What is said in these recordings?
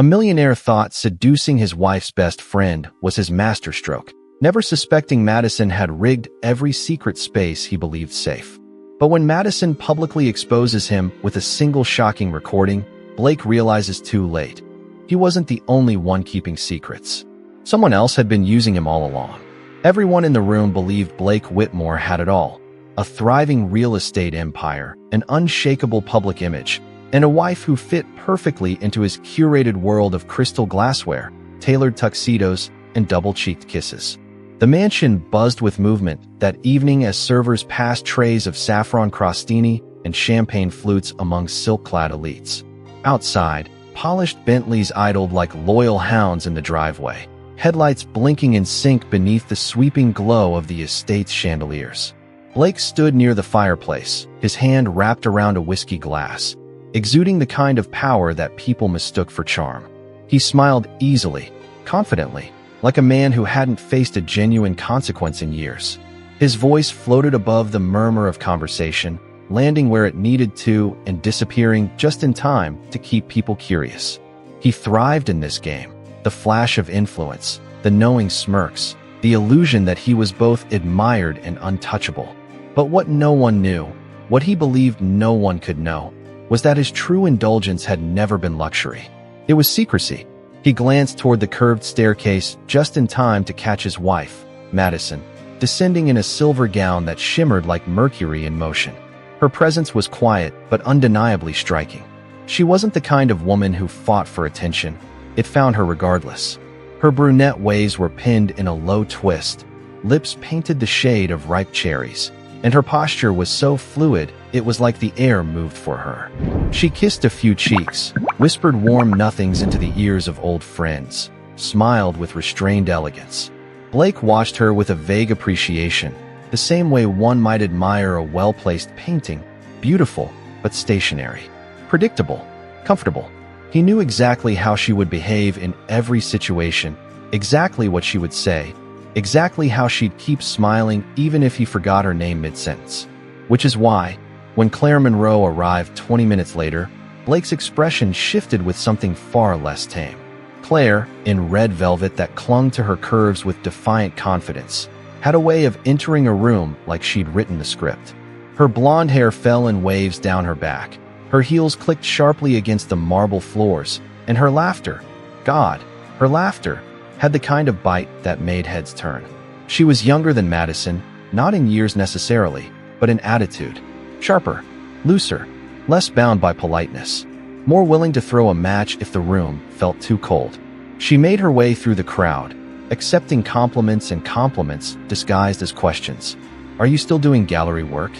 A millionaire thought seducing his wife's best friend was his masterstroke, never suspecting Madison had rigged every secret space he believed safe. But when Madison publicly exposes him with a single shocking recording, Blake realizes too late. He wasn't the only one keeping secrets. Someone else had been using him all along. Everyone in the room believed Blake Whitmore had it all: a thriving real estate empire, an unshakable public image, and a wife who fit perfectly into his curated world of crystal glassware, tailored tuxedos, and double-cheeked kisses. The mansion buzzed with movement that evening as servers passed trays of saffron crostini and champagne flutes among silk-clad elites. Outside, polished Bentleys idled like loyal hounds in the driveway, headlights blinking in sync beneath the sweeping glow of the estate's chandeliers. Blake stood near the fireplace, his hand wrapped around a whiskey glass, exuding the kind of power that people mistook for charm. He smiled easily, confidently, like a man who hadn't faced a genuine consequence in years. His voice floated above the murmur of conversation, landing where it needed to and disappearing just in time to keep people curious. He thrived in this game: the flash of influence, the knowing smirks, the illusion that he was both admired and untouchable. But what no one knew, what he believed no one could know, was that his true indulgence had never been luxury. It was secrecy. He glanced toward the curved staircase just in time to catch his wife, Madison, descending in a silver gown that shimmered like mercury in motion. Her presence was quiet but undeniably striking. She wasn't the kind of woman who fought for attention. It found her regardless. Her brunette waves were pinned in a low twist, lips painted the shade of ripe cherries, and her posture was so fluid it was like the air moved for her. She kissed a few cheeks, whispered warm nothings into the ears of old friends, smiled with restrained elegance. Blake watched her with a vague appreciation, the same way one might admire a well-placed painting, beautiful but stationary, predictable, comfortable. He knew exactly how she would behave in every situation, exactly what she would say, exactly how she'd keep smiling even if he forgot her name mid-sentence. Which is why, when Claire Monroe arrived 20 minutes later, Blake's expression shifted with something far less tame. Claire, in red velvet that clung to her curves with defiant confidence, had a way of entering a room like she'd written the script. Her blonde hair fell in waves down her back, her heels clicked sharply against the marble floors, and her laughter, God, her laughter, had the kind of bite that made heads turn. She was younger than Madison, not in years necessarily, but in attitude. Sharper, looser, less bound by politeness, more willing to throw a match if the room felt too cold. She made her way through the crowd, accepting compliments and compliments disguised as questions. Are you still doing gallery work?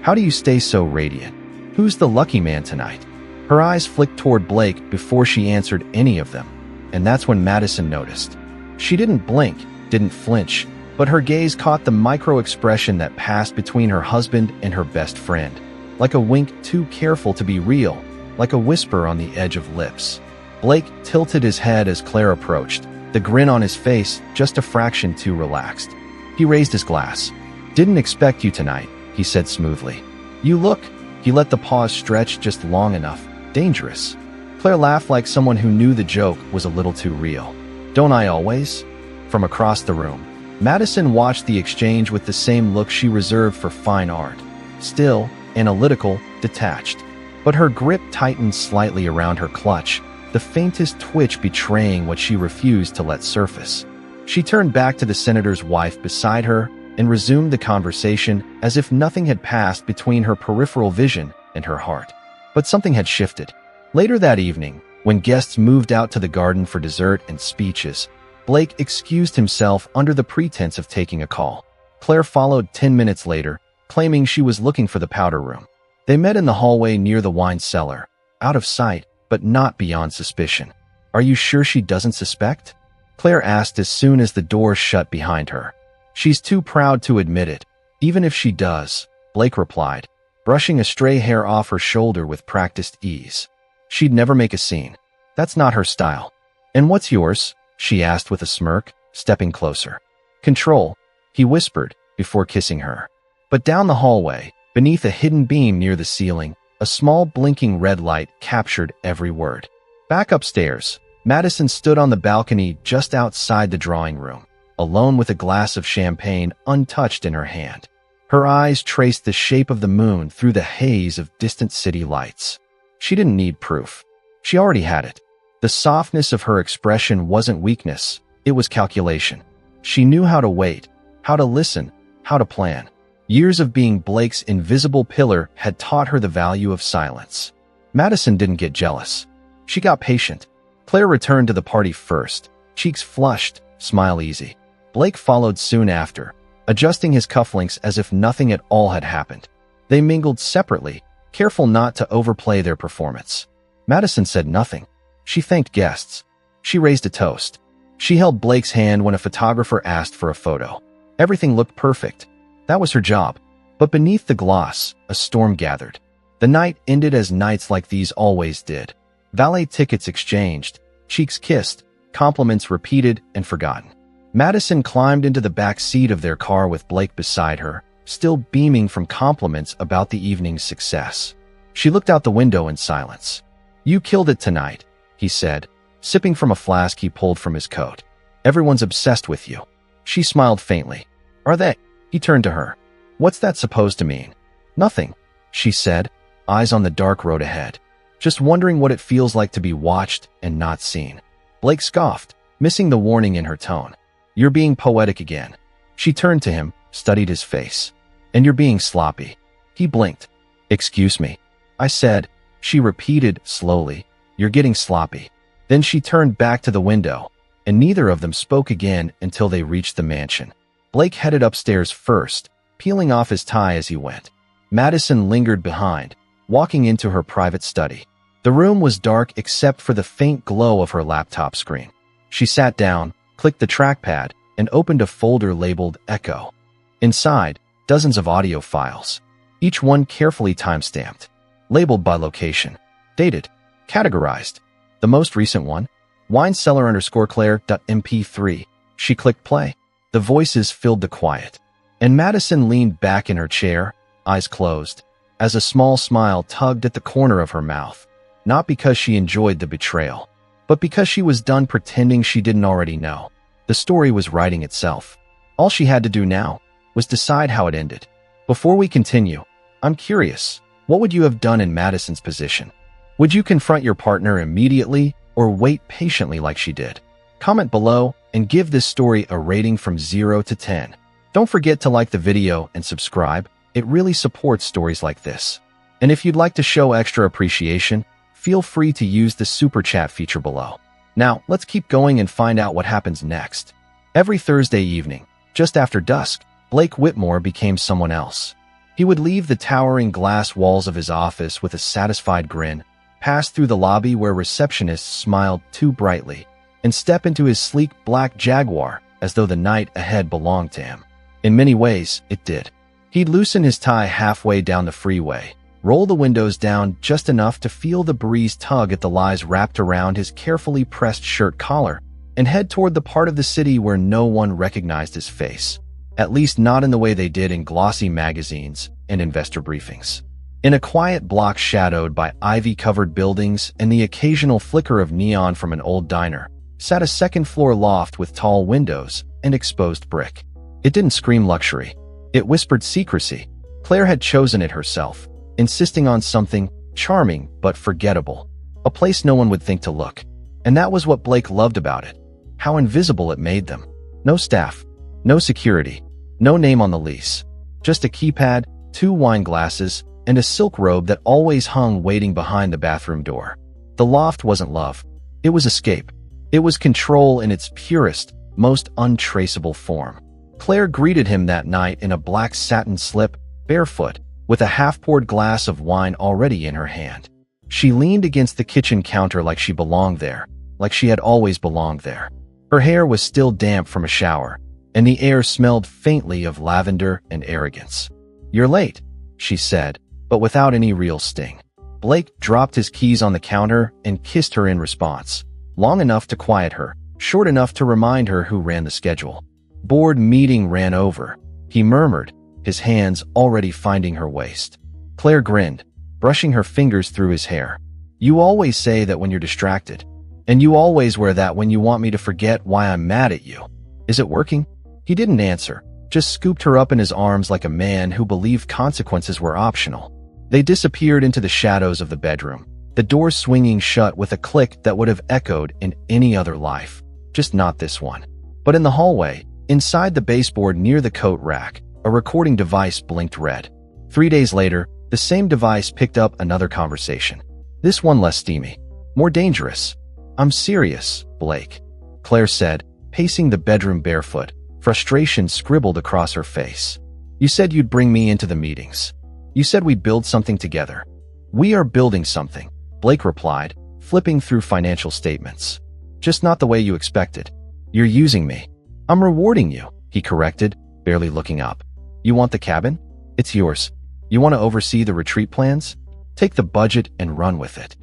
How do you stay so radiant? Who's the lucky man tonight? Her eyes flicked toward Blake before she answered any of them, and that's when Madison noticed. She didn't blink, didn't flinch, but her gaze caught the micro-expression that passed between her husband and her best friend, like a wink too careful to be real, like a whisper on the edge of lips. Blake tilted his head as Claire approached, the grin on his face just a fraction too relaxed. He raised his glass. "Didn't expect you tonight," he said smoothly. "You look," he let the pause stretch just long enough, "dangerous." Claire laughed like someone who knew the joke was a little too real. "Don't I always?" From across the room, Madison watched the exchange with the same look she reserved for fine art. Still, analytical, detached. But her grip tightened slightly around her clutch, the faintest twitch betraying what she refused to let surface. She turned back to the senator's wife beside her and resumed the conversation as if nothing had passed between her peripheral vision and her heart. But something had shifted. Later that evening, when guests moved out to the garden for dessert and speeches, Blake excused himself under the pretense of taking a call. Claire followed 10 minutes later, claiming she was looking for the powder room. They met in the hallway near the wine cellar, out of sight, but not beyond suspicion. "Are you sure she doesn't suspect?" Claire asked as soon as the door shut behind her. "She's too proud to admit it, even if she does," Blake replied, brushing a stray hair off her shoulder with practiced ease. "She'd never make a scene. That's not her style." "And what's yours?" she asked with a smirk, stepping closer. "Control," he whispered, before kissing her. But down the hallway, beneath a hidden beam near the ceiling, a small blinking red light captured every word. "Back upstairs," Madison stood on the balcony just outside the drawing room, alone with a glass of champagne untouched in her hand. Her eyes traced the shape of the moon through the haze of distant city lights. She didn't need proof. She already had it. The softness of her expression wasn't weakness, it was calculation. She knew how to wait, how to listen, how to plan. Years of being Blake's invisible pillar had taught her the value of silence. Madison didn't get jealous. She got patient. Claire returned to the party first, cheeks flushed, smile easy. Blake followed soon after, adjusting his cufflinks as if nothing at all had happened. They mingled separately, careful not to overplay their performance. Madison said nothing. She thanked guests. She raised a toast. She held Blake's hand when a photographer asked for a photo. Everything looked perfect. That was her job. But beneath the gloss, a storm gathered. The night ended as nights like these always did. Valet tickets exchanged, cheeks kissed, compliments repeated and forgotten. Madison climbed into the back seat of their car with Blake beside her, still beaming from compliments about the evening's success. She looked out the window in silence. "You killed it tonight," he said, sipping from a flask he pulled from his coat. "Everyone's obsessed with you." She smiled faintly. "Are they?" He turned to her. "What's that supposed to mean?" "Nothing," she said, eyes on the dark road ahead. "Just wondering what it feels like to be watched and not seen." Blake scoffed, missing the warning in her tone. "You're being poetic again." She turned to him, studied his face. "And you're being sloppy." He blinked. "Excuse me," I said. She repeated slowly, "You're getting sloppy." Then she turned back to the window, and neither of them spoke again until they reached the mansion. Blake headed upstairs first, peeling off his tie as he went. Madison lingered behind, walking into her private study. The room was dark except for the faint glow of her laptop screen. She sat down, clicked the trackpad, and opened a folder labeled Echo. Inside, dozens of audio files, each one carefully time-stamped, labeled by location, dated, categorized. The most recent one, winecellar_Claire.mp3. She clicked play. The voices filled the quiet, and Madison leaned back in her chair, eyes closed, as a small smile tugged at the corner of her mouth, not because she enjoyed the betrayal, but because she was done pretending she didn't already know. The story was writing itself. All she had to do now was decide how it ended. Before we continue, I'm curious, what would you have done in Madison's position? Would you confront your partner immediately or wait patiently like she did? Comment below and give this story a rating from 0 to 10. Don't forget to like the video and subscribe. It really supports stories like this. And if you'd like to show extra appreciation, feel free to use the super chat feature below. Now, let's keep going and find out what happens next. Every Thursday evening, just after dusk, Blake Whitmore became someone else. He would leave the towering glass walls of his office with a satisfied grin, pass through the lobby where receptionists smiled too brightly, and step into his sleek black Jaguar as though the night ahead belonged to him. In many ways, it did. He'd loosen his tie halfway down the freeway, roll the windows down just enough to feel the breeze tug at the lies wrapped around his carefully pressed shirt collar, and head toward the part of the city where no one recognized his face, at least not in the way they did in glossy magazines and investor briefings. In a quiet block shadowed by ivy-covered buildings and the occasional flicker of neon from an old diner, sat a second-floor loft with tall windows and exposed brick. It didn't scream luxury. It whispered secrecy. Claire had chosen it herself, insisting on something charming but forgettable, a place no one would think to look. And that was what Blake loved about it, how invisible it made them. No staff, no security, no name on the lease, just a keypad, 2 wine glasses, and a silk robe that always hung waiting behind the bathroom door. The loft wasn't love. It was escape. It was control in its purest, most untraceable form. Claire greeted him that night in a black satin slip, barefoot, with a half-poured glass of wine already in her hand. She leaned against the kitchen counter like she belonged there, like she had always belonged there. Her hair was still damp from a shower, and the air smelled faintly of lavender and arrogance. "You're late," she said, but without any real sting. Blake dropped his keys on the counter and kissed her in response, long enough to quiet her, short enough to remind her who ran the schedule. "Board meeting ran over," he murmured, his hands already finding her waist. Claire grinned, brushing her fingers through his hair. "You always say that when you're distracted." And you always wear that when you want me to forget why I'm mad at you. Is it working?" He didn't answer, just scooped her up in his arms like a man who believed consequences were optional. They disappeared into the shadows of the bedroom, the door swinging shut with a click that would have echoed in any other life, just not this one. But in the hallway, inside the baseboard near the coat rack, a recording device blinked red. 3 days later, the same device picked up another conversation. This one less steamy, more dangerous. "I'm serious, Blake," Claire said, pacing the bedroom barefoot, frustration scribbled across her face. "You said you'd bring me into the meetings. You said we'd build something together." "We are building something," Blake replied, flipping through financial statements. "Just not the way you expected. You're using me." "I'm rewarding you," he corrected, barely looking up. "You want the cabin? It's yours. You want to oversee the retreat plans? Take the budget and run with it."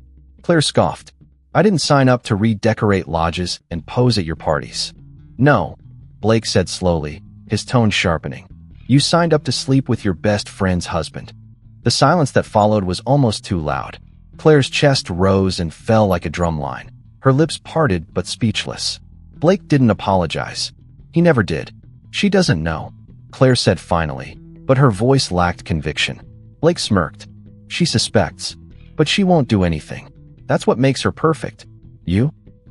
Claire scoffed. "I didn't sign up to redecorate lodges and pose at your parties." "No," Blake said slowly, his tone sharpening. "You signed up to sleep with your best friend's husband." The silence that followed was almost too loud. Claire's chest rose and fell like a drumline, her lips parted but speechless. Blake didn't apologize. He never did. "She doesn't know," Claire said finally, but her voice lacked conviction. Blake smirked. "She suspects, but she won't do anything. That's what makes her perfect. You're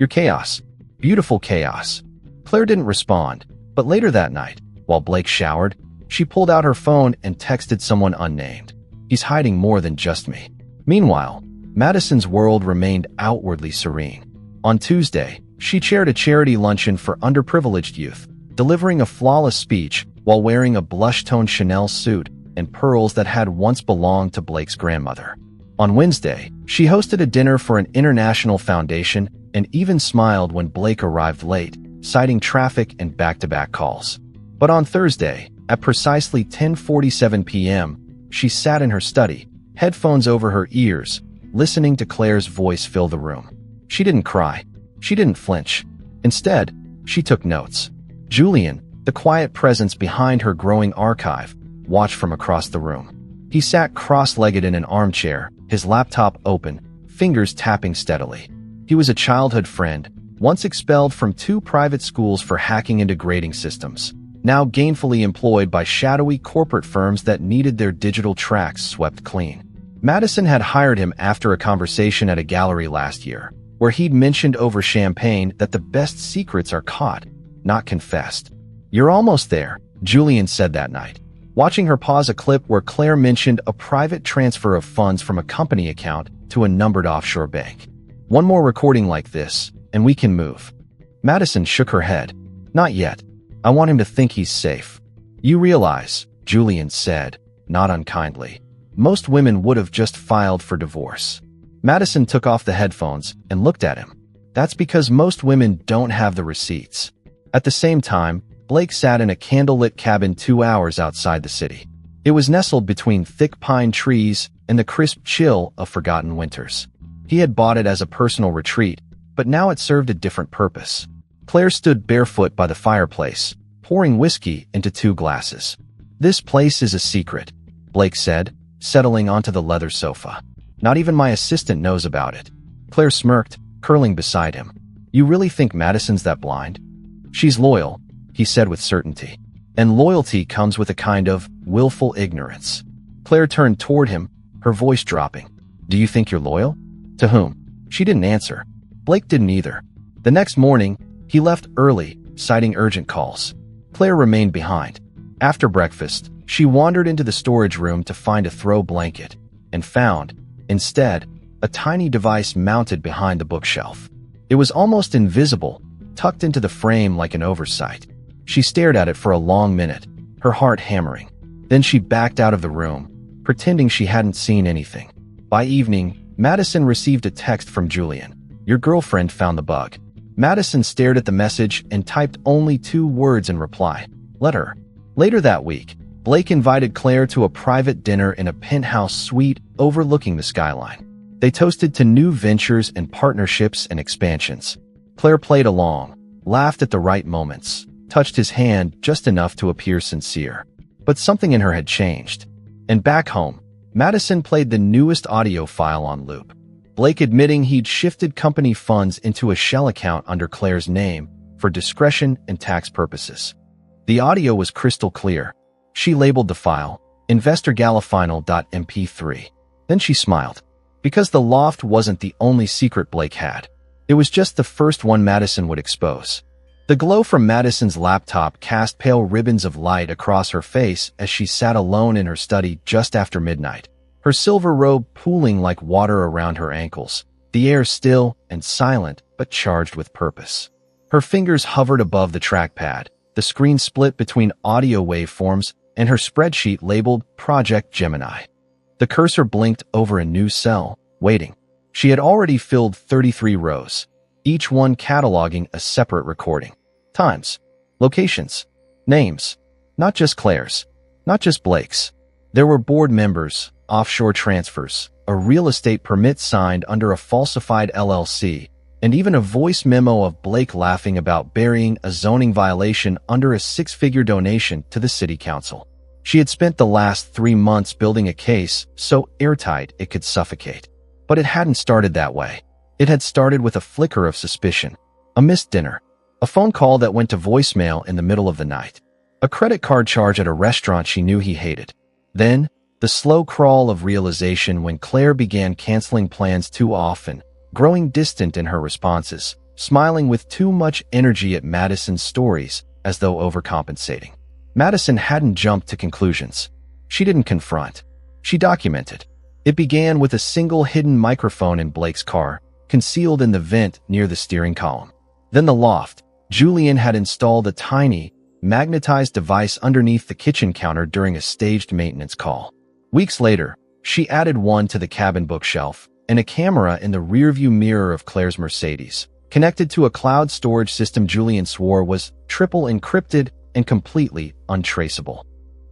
chaos. Beautiful chaos." Claire didn't respond, but later that night, while Blake showered, she pulled out her phone and texted someone unnamed. "He's hiding more than just me." Meanwhile, Madison's world remained outwardly serene. On Tuesday, she chaired a charity luncheon for underprivileged youth, delivering a flawless speech while wearing a blush-toned Chanel suit and pearls that had once belonged to Blake's grandmother. On Wednesday, she hosted a dinner for an international foundation and even smiled when Blake arrived late, citing traffic and back-to-back calls. But on Thursday, at precisely 10:47 p.m., she sat in her study, headphones over her ears, listening to Claire's voice fill the room. She didn't cry. She didn't flinch. Instead, she took notes. Julian, the quiet presence behind her growing archive, watched from across the room. He sat cross-legged in an armchair, his laptop open, fingers tapping steadily. He was a childhood friend, once expelled from 2 private schools for hacking into grading systems, now gainfully employed by shadowy corporate firms that needed their digital tracks swept clean. Madison had hired him after a conversation at a gallery last year, where he'd mentioned over champagne that the best secrets are caught, not confessed. "You're almost there," Julian said that night, watching her pause a clip where Claire mentioned a private transfer of funds from a company account to a numbered offshore bank. "One more recording like this, and we can move." Madison shook her head. "Not yet. I want him to think he's safe." "You realize," Julian said, not unkindly, "most women would have just filed for divorce." Madison took off the headphones and looked at him. "That's because most women don't have the receipts." At the same time, Blake sat in a candlelit cabin 2 hours outside the city. It was nestled between thick pine trees and the crisp chill of forgotten winters. He had bought it as a personal retreat, but now it served a different purpose. Claire stood barefoot by the fireplace, pouring whiskey into 2 glasses. "This place is a secret," Blake said, settling onto the leather sofa. "Not even my assistant knows about it." Claire smirked, curling beside him. "You really think Madison's that blind?" "She's loyal," he said with certainty. "And loyalty comes with a kind of willful ignorance." Claire turned toward him, her voice dropping. "Do you think you're loyal? To whom?" She didn't answer. Blake didn't either. The next morning, he left early, citing urgent calls. Claire remained behind. After breakfast, she wandered into the storage room to find a throw blanket, and found, instead, a tiny device mounted behind the bookshelf. It was almost invisible, tucked into the frame like an oversight. She stared at it for a long minute, her heart hammering. Then she backed out of the room, pretending she hadn't seen anything. By evening, Madison received a text from Julian. "Your girlfriend found the bug." Madison stared at the message and typed only 2 words in reply. "Let her." Later that week, Blake invited Claire to a private dinner in a penthouse suite overlooking the skyline. They toasted to new ventures and partnerships and expansions. Claire played along, laughed at the right moments, touched his hand just enough to appear sincere. But something in her had changed. And back home, Madison played the newest audio file on loop. Blake admitting he'd shifted company funds into a shell account under Claire's name for discretion and tax purposes. The audio was crystal clear. She labeled the file InvestorGalaFinal.mp3. Then she smiled. Because the loft wasn't the only secret Blake had. It was just the first one Madison would expose. The glow from Madison's laptop cast pale ribbons of light across her face as she sat alone in her study just after midnight, her silver robe pooling like water around her ankles, the air still and silent but charged with purpose. Her fingers hovered above the trackpad, the screen split between audio waveforms, and her spreadsheet labeled Project Gemini. The cursor blinked over a new cell, waiting. She had already filled 33 rows, each one cataloging a separate recording. Times, locations, names, not just Claire's, not just Blake's. There were board members, offshore transfers, a real estate permit signed under a falsified LLC, and even a voice memo of Blake laughing about burying a zoning violation under a six-figure donation to the city council. She had spent the last 3 months building a case so airtight it could suffocate. But it hadn't started that way. It had started with a flicker of suspicion, a missed dinner, a phone call that went to voicemail in the middle of the night, a credit card charge at a restaurant she knew he hated. Then, the slow crawl of realization when Claire began canceling plans too often, growing distant in her responses, smiling with too much energy at Madison's stories as though overcompensating. Madison hadn't jumped to conclusions. She didn't confront. She documented. It began with a single hidden microphone in Blake's car, concealed in the vent near the steering column. Then the loft. Julian had installed a tiny, magnetized device underneath the kitchen counter during a staged maintenance call. Weeks later, she added one to the cabin bookshelf and a camera in the rearview mirror of Claire's Mercedes, connected to a cloud storage system Julian swore was triple encrypted and completely untraceable.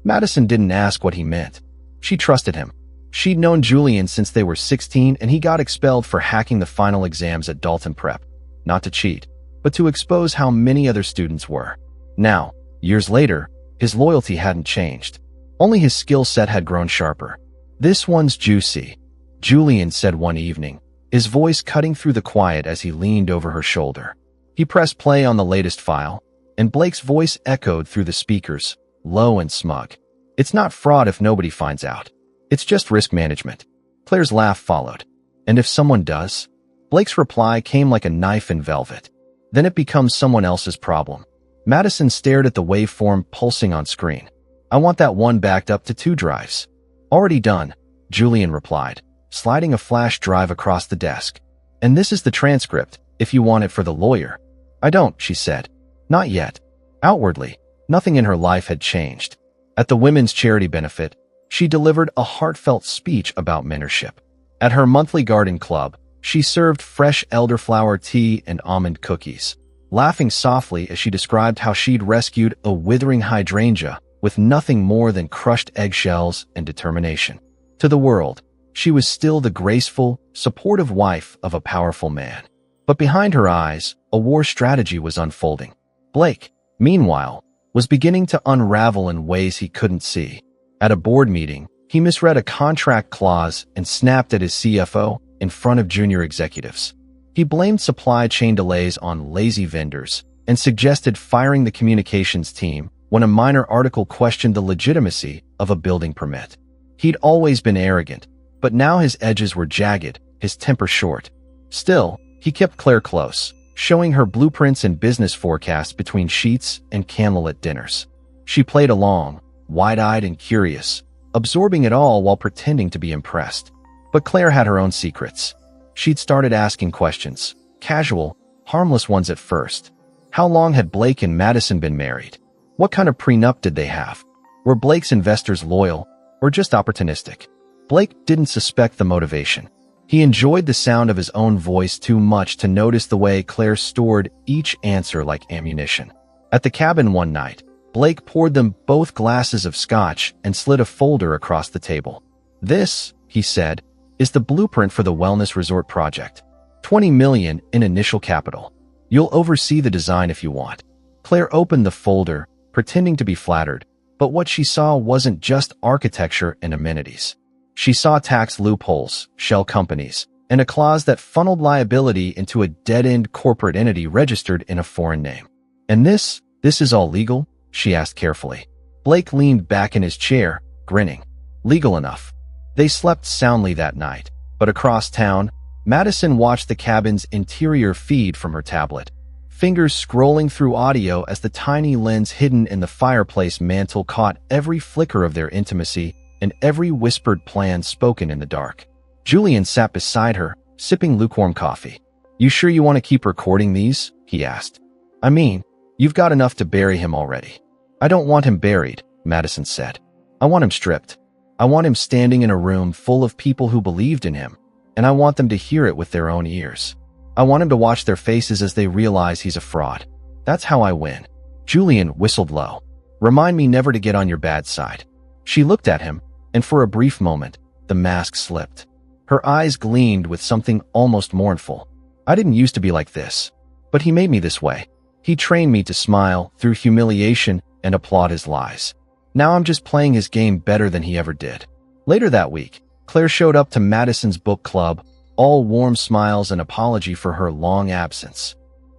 Madison didn't ask what he meant. She trusted him. She'd known Julian since they were 16 and he got expelled for hacking the final exams at Dalton Prep. Not to cheat, but to expose how many other students were. Now, years later, his loyalty hadn't changed. Only his skill set had grown sharper. "This one's juicy," Julian said one evening, his voice cutting through the quiet as he leaned over her shoulder. He pressed play on the latest file, and Blake's voice echoed through the speakers, low and smug. "It's not fraud if nobody finds out. It's just risk management." Claire's laugh followed. "And if someone does?" Blake's reply came like a knife in velvet. "Then it becomes someone else's problem." Madison stared at the waveform pulsing on screen. "I want that one backed up to 2 drives. "Already done," Julian replied, sliding a flash drive across the desk. "And this is the transcript, if you want it for the lawyer." "I don't," she said. "Not yet." Outwardly, nothing in her life had changed. At the women's charity benefit, she delivered a heartfelt speech about mentorship. At her monthly garden club, she served fresh elderflower tea and almond cookies, laughing softly as she described how she'd rescued a withering hydrangea with nothing more than crushed eggshells and determination. To the world, she was still the graceful, supportive wife of a powerful man. But behind her eyes, a war strategy was unfolding. Blake, meanwhile, was beginning to unravel in ways he couldn't see. At a board meeting, he misread a contract clause and snapped at his CFO in front of junior executives. He blamed supply chain delays on lazy vendors and suggested firing the communications team when a minor article questioned the legitimacy of a building permit. He'd always been arrogant, but now his edges were jagged, his temper short. Still, he kept Claire close, showing her blueprints and business forecasts between sheets and candlelit dinners. She played along, wide-eyed and curious, absorbing it all while pretending to be impressed. But Claire had her own secrets. She'd started asking questions, casual, harmless ones at first. How long had Blake and Madison been married? What kind of prenup did they have? Were Blake's investors loyal, or just opportunistic? Blake didn't suspect the motivation. He enjoyed the sound of his own voice too much to notice the way Claire stored each answer like ammunition. At the cabin one night, Blake poured them both glasses of scotch and slid a folder across the table. "This," he said, "is the blueprint for the wellness resort project. $20 million in initial capital. You'll oversee the design if you want." Claire opened the folder, pretending to be flattered, but what she saw wasn't just architecture and amenities. She saw tax loopholes, shell companies, and a clause that funneled liability into a dead-end corporate entity registered in a foreign name. "And this is all legal?" she asked carefully. Blake leaned back in his chair, grinning. "Legal enough." They slept soundly that night, but across town, Madison watched the cabin's interior feed from her tablet, fingers scrolling through audio as the tiny lens hidden in the fireplace mantel caught every flicker of their intimacy and every whispered plan spoken in the dark. Julian sat beside her, sipping lukewarm coffee. "You sure you want to keep recording these?" he asked. "I mean, you've got enough to bury him already." "I don't want him buried," Madison said. "I want him stripped. I want him standing in a room full of people who believed in him, and I want them to hear it with their own ears. I want him to watch their faces as they realize he's a fraud. That's how I win." Julian whistled low. "Remind me never to get on your bad side." She looked at him, and for a brief moment, the mask slipped. Her eyes gleamed with something almost mournful. "I didn't used to be like this, but he made me this way. He trained me to smile through humiliation and applaud his lies. Now I'm just playing his game better than he ever did." Later that week, Claire showed up to Madison's book club, all warm smiles and apology for her long absence.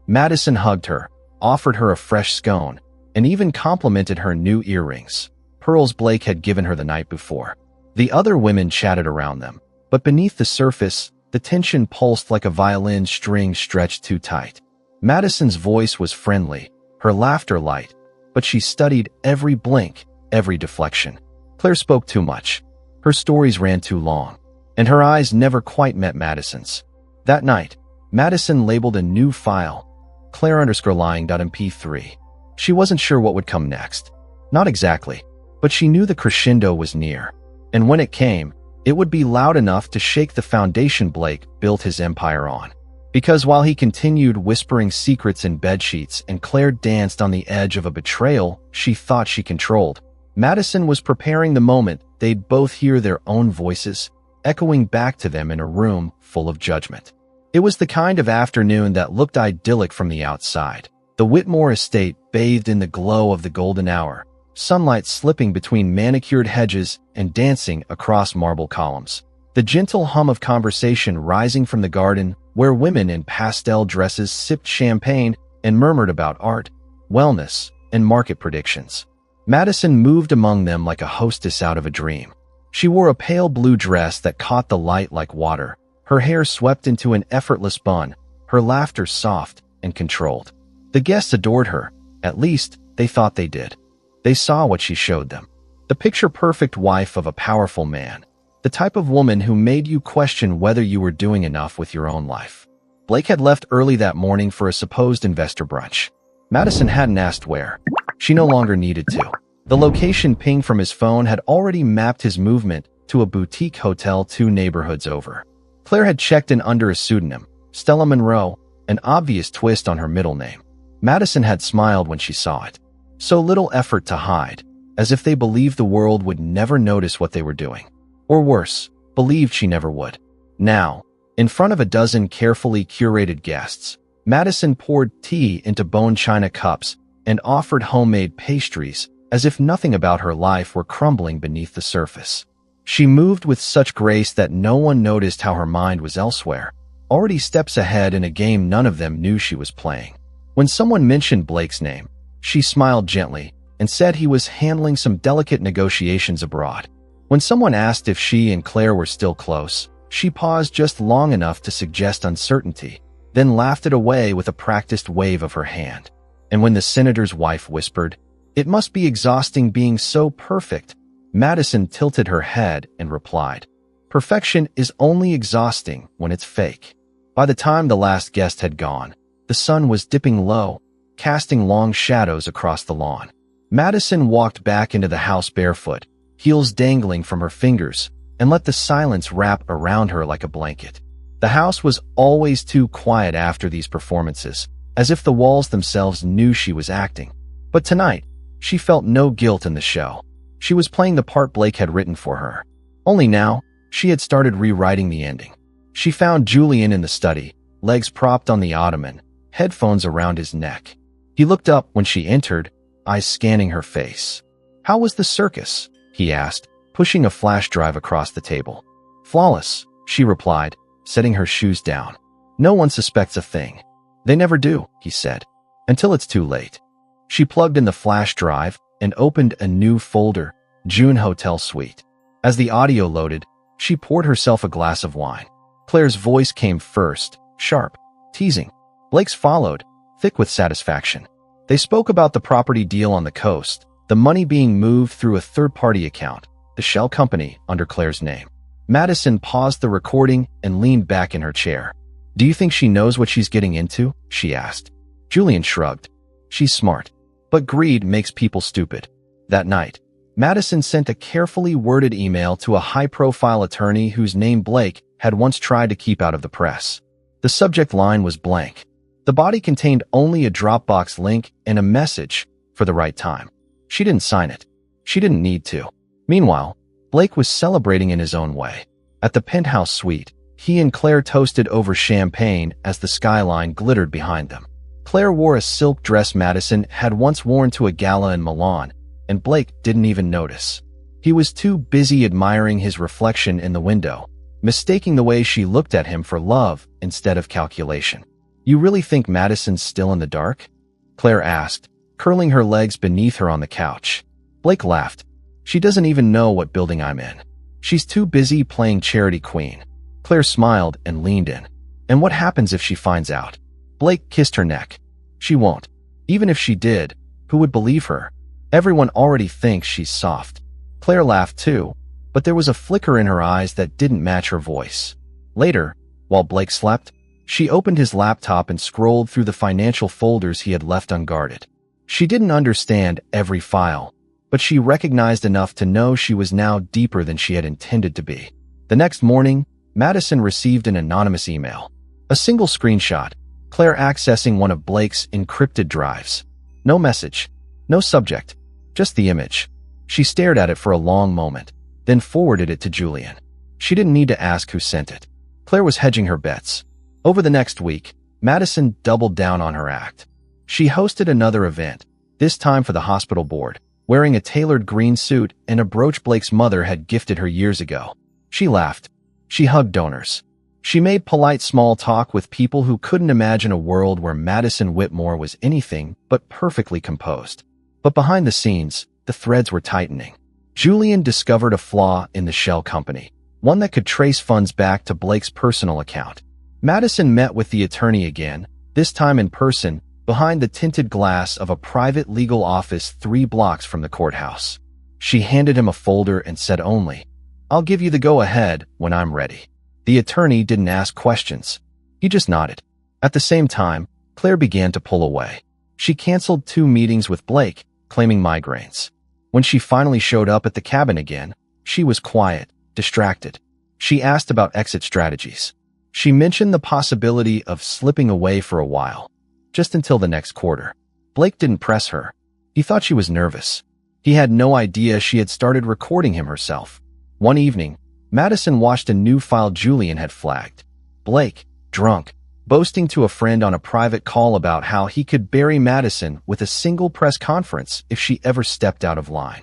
Madison hugged her, offered her a fresh scone, and even complimented her new earrings, pearls Blake had given her the night before. The other women chatted around them, but beneath the surface, the tension pulsed like a violin string stretched too tight. Madison's voice was friendly, her laughter light, but she studied every blink, every deflection. Claire spoke too much. Her stories ran too long, and her eyes never quite met Madison's. That night, Madison labeled a new file, Claire_lying.mp3. She wasn't sure what would come next. Not exactly, but she knew the crescendo was near, and when it came, it would be loud enough to shake the foundation Blake built his empire on. Because while he continued whispering secrets in bedsheets and Claire danced on the edge of a betrayal she thought she controlled, Madison was preparing the moment they'd both hear their own voices, echoing back to them in a room full of judgment. It was the kind of afternoon that looked idyllic from the outside. The Whitmore estate bathed in the glow of the golden hour, sunlight slipping between manicured hedges and dancing across marble columns. The gentle hum of conversation rising from the garden, where women in pastel dresses sipped champagne and murmured about art, wellness, and market predictions. Madison moved among them like a hostess out of a dream. She wore a pale blue dress that caught the light like water, her hair swept into an effortless bun, her laughter soft and controlled. The guests adored her, at least they thought they did. They saw what she showed them. The picture-perfect wife of a powerful man. The type of woman who made you question whether you were doing enough with your own life. Blake had left early that morning for a supposed investor brunch. Madison hadn't asked where. She no longer needed to. The location ping from his phone had already mapped his movement to a boutique hotel 2 neighborhoods over. Claire had checked in under a pseudonym, Stella Monroe, an obvious twist on her middle name. Madison had smiled when she saw it. So little effort to hide, as if they believed the world would never notice what they were doing. Or worse, believed she never would. Now, in front of a dozen carefully curated guests, Madison poured tea into bone china cups and offered homemade pastries as if nothing about her life were crumbling beneath the surface. She moved with such grace that no one noticed how her mind was elsewhere, already steps ahead in a game none of them knew she was playing. When someone mentioned Blake's name, she smiled gently and said he was handling some delicate negotiations abroad. When someone asked if she and Claire were still close, she paused just long enough to suggest uncertainty, then laughed it away with a practiced wave of her hand. And when the senator's wife whispered, "It must be exhausting being so perfect," Madison tilted her head and replied, "Perfection is only exhausting when it's fake." By the time the last guest had gone, the sun was dipping low, casting long shadows across the lawn. Madison walked back into the house barefoot, heels dangling from her fingers, and let the silence wrap around her like a blanket. The house was always too quiet after these performances, as if the walls themselves knew she was acting. But tonight, she felt no guilt in the show. She was playing the part Blake had written for her. Only now, she had started rewriting the ending. She found Julian in the study, legs propped on the ottoman, headphones around his neck. He looked up when she entered, eyes scanning her face. "How was the circus?" he asked, pushing a flash drive across the table. "Flawless," she replied, setting her shoes down. "No one suspects a thing." "They never do," he said, "until it's too late." She plugged in the flash drive and opened a new folder, June Hotel Suite. As the audio loaded, she poured herself a glass of wine. Claire's voice came first, sharp, teasing. Blake's followed, thick with satisfaction. They spoke about the property deal on the coast, the money being moved through a third-party account, the shell company under Claire's name. Madison paused the recording and leaned back in her chair. "Do you think she knows what she's getting into?" she asked. Julian shrugged. "She's smart, but greed makes people stupid." That night, Madison sent a carefully worded email to a high-profile attorney whose name Blake had once tried to keep out of the press. The subject line was blank. The body contained only a Dropbox link and a message for the right time. She didn't sign it. She didn't need to. Meanwhile, Blake was celebrating in his own way. At the penthouse suite, he and Claire toasted over champagne as the skyline glittered behind them. Claire wore a silk dress Madison had once worn to a gala in Milan, and Blake didn't even notice. He was too busy admiring his reflection in the window, mistaking the way she looked at him for love instead of calculation. "You really think Madison's still in the dark?" Claire asked, curling her legs beneath her on the couch. Blake laughed. "She doesn't even know what building I'm in. She's too busy playing charity queen." Claire smiled and leaned in. "And what happens if she finds out?" Blake kissed her neck. "She won't. Even if she did, who would believe her? Everyone already thinks she's soft." Claire laughed too, but there was a flicker in her eyes that didn't match her voice. Later, while Blake slept, she opened his laptop and scrolled through the financial folders he had left unguarded. She didn't understand every file, but she recognized enough to know she was now deeper than she had intended to be. The next morning, Madison received an anonymous email. A single screenshot, Claire accessing one of Blake's encrypted drives. No message, no subject, just the image. She stared at it for a long moment, then forwarded it to Julian. She didn't need to ask who sent it. Claire was hedging her bets. Over the next week, Madison doubled down on her act. She hosted another event, this time for the hospital board, wearing a tailored green suit and a brooch Blake's mother had gifted her years ago. She laughed. She hugged donors. She made polite small talk with people who couldn't imagine a world where Madison Whitmore was anything but perfectly composed. But behind the scenes, the threads were tightening. Julian discovered a flaw in the shell company, one that could trace funds back to Blake's personal account. Madison met with the attorney again, this time in person, behind the tinted glass of a private legal office 3 blocks from the courthouse. She handed him a folder and said only, "I'll give you the go-ahead when I'm ready." The attorney didn't ask questions. He just nodded. At the same time, Claire began to pull away. She canceled 2 meetings with Blake, claiming migraines. When she finally showed up at the cabin again, she was quiet, distracted. She asked about exit strategies. She mentioned the possibility of slipping away for a while, just until the next quarter. Blake didn't press her. He thought she was nervous. He had no idea she had started recording him herself. One evening, Madison watched a new file Julian had flagged. Blake, drunk, boasting to a friend on a private call about how he could bury Madison with a single press conference if she ever stepped out of line.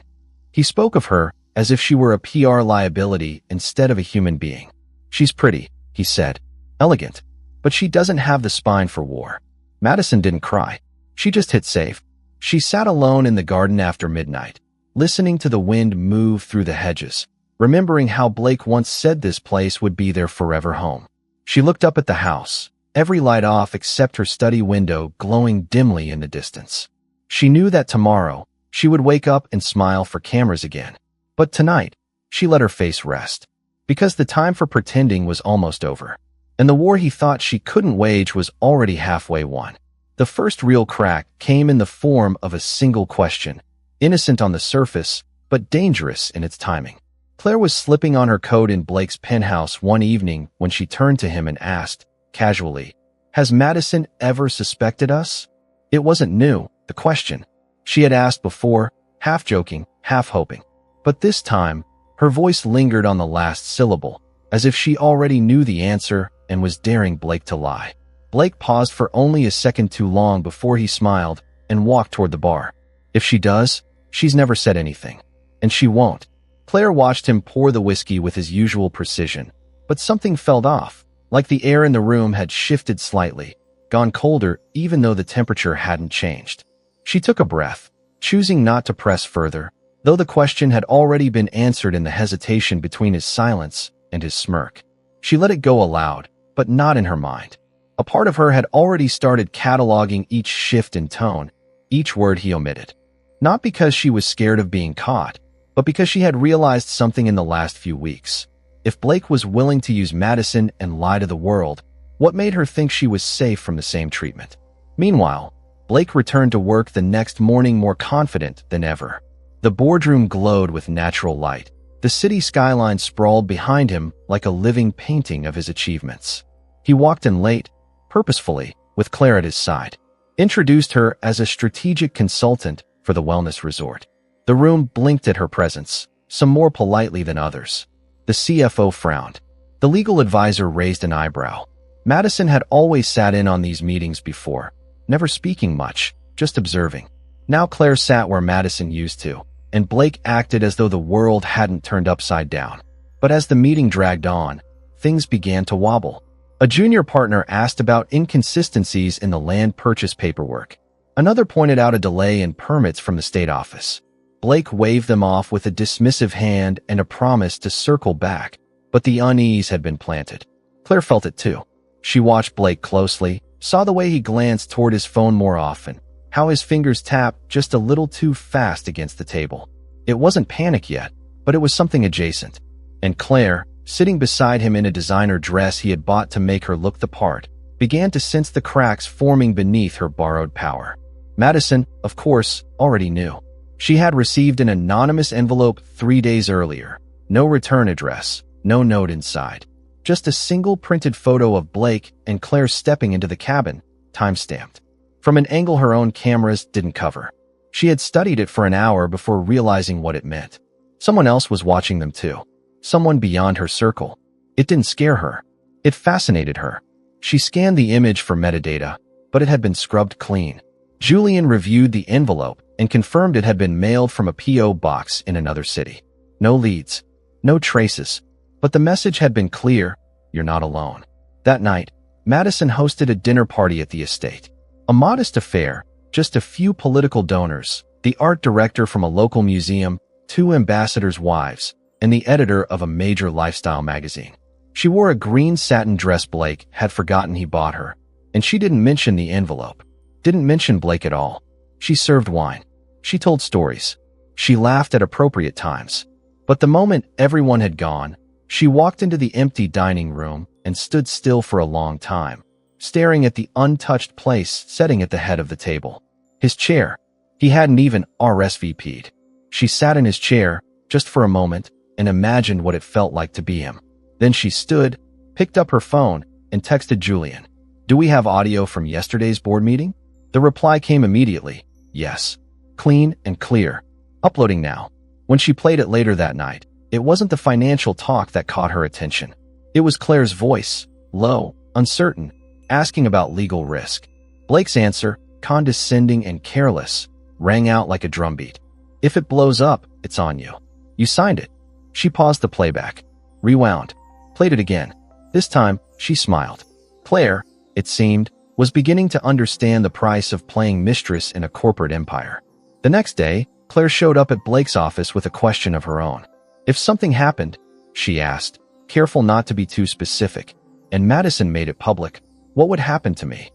He spoke of her as if she were a PR liability instead of a human being. "She's pretty," he said, "elegant, but she doesn't have the spine for war." Madison didn't cry. She just hit save. She sat alone in the garden after midnight, listening to the wind move through the hedges, remembering how Blake once said this place would be their forever home. She looked up at the house, every light off except her study window glowing dimly in the distance. She knew that tomorrow, she would wake up and smile for cameras again. But tonight, she let her face rest, because the time for pretending was almost over, and the war he thought she couldn't wage was already halfway won. The first real crack came in the form of a single question, innocent on the surface, but dangerous in its timing. Claire was slipping on her coat in Blake's penthouse one evening when she turned to him and asked, casually, "Has Madison ever suspected us?" It wasn't new, the question. She had asked before, half joking, half hoping. But this time, her voice lingered on the last syllable, as if she already knew the answer and was daring Blake to lie. Blake paused for only a second too long before he smiled and walked toward the bar. "If she does, she's never said anything. And she won't." Claire watched him pour the whiskey with his usual precision, but something felt off. like the air in the room had shifted slightly, gone colder even though the temperature hadn't changed. She took a breath, choosing not to press further, though the question had already been answered in the hesitation between his silence and his smirk. She let it go aloud, but not in her mind. A part of her had already started cataloging each shift in tone, each word he omitted. Not because she was scared of being caught, but because she had realized something in the last few weeks. If Blake was willing to use Madison and lie to the world, what made her think she was safe from the same treatment? Meanwhile, Blake returned to work the next morning more confident than ever. The boardroom glowed with natural light. The city skyline sprawled behind him like a living painting of his achievements. He walked in late, purposefully, with Claire at his side, introduced her as a strategic consultant for the wellness resort. The room blinked at her presence, some more politely than others. The CFO frowned. The legal advisor raised an eyebrow. Madison had always sat in on these meetings before, never speaking much, just observing. Now Claire sat where Madison used to, and Blake acted as though the world hadn't turned upside down. But as the meeting dragged on, things began to wobble. A junior partner asked about inconsistencies in the land purchase paperwork. Another pointed out a delay in permits from the state office. Blake waved them off with a dismissive hand and a promise to circle back, but the unease had been planted. Claire felt it too. She watched Blake closely, saw the way he glanced toward his phone more often, how his fingers tapped just a little too fast against the table. It wasn't panic yet, but it was something adjacent. And Claire, sitting beside him in a designer dress he had bought to make her look the part, began to sense the cracks forming beneath her borrowed power. Madison, of course, already knew. She had received an anonymous envelope 3 days earlier. No return address, no note inside. Just a single printed photo of Blake and Claire stepping into the cabin, time-stamped. From an angle her own cameras didn't cover. She had studied it for an hour before realizing what it meant. Someone else was watching them too. Someone beyond her circle. It didn't scare her. It fascinated her. She scanned the image for metadata, but it had been scrubbed clean. Julian reviewed the envelope and confirmed it had been mailed from a P.O. box in another city. No leads, no traces, but the message had been clear: you're not alone. That night, Madison hosted a dinner party at the estate. A modest affair, just a few political donors, the art director from a local museum, 2 ambassadors' wives, and the editor of a major lifestyle magazine. She wore a green satin dress Blake had forgotten he bought her, and she didn't mention the envelope. Didn't mention Blake at all. She served wine. She told stories. She laughed at appropriate times. But the moment everyone had gone, she walked into the empty dining room and stood still for a long time, staring at the untouched place sitting at the head of the table. His chair. He hadn't even RSVP'd. She sat in his chair, just for a moment, and imagined what it felt like to be him. Then she stood, picked up her phone, and texted Julian. "Do we have audio from yesterday's board meeting?" The reply came immediately. Yes. Clean and clear. Uploading now. When she played it later that night, it wasn't the financial talk that caught her attention. It was Claire's voice, low, uncertain, asking about legal risk. Blake's answer, condescending and careless, rang out like a drumbeat. "If it blows up, it's on you. You signed it." She paused the playback, rewound, played it again. This time, she smiled. Claire, it seemed, was beginning to understand the price of playing mistress in a corporate empire. The next day, Claire showed up at Blake's office with a question of her own. "If something happened," she asked, careful not to be too specific, "and Madison made it public, what would happen to me?"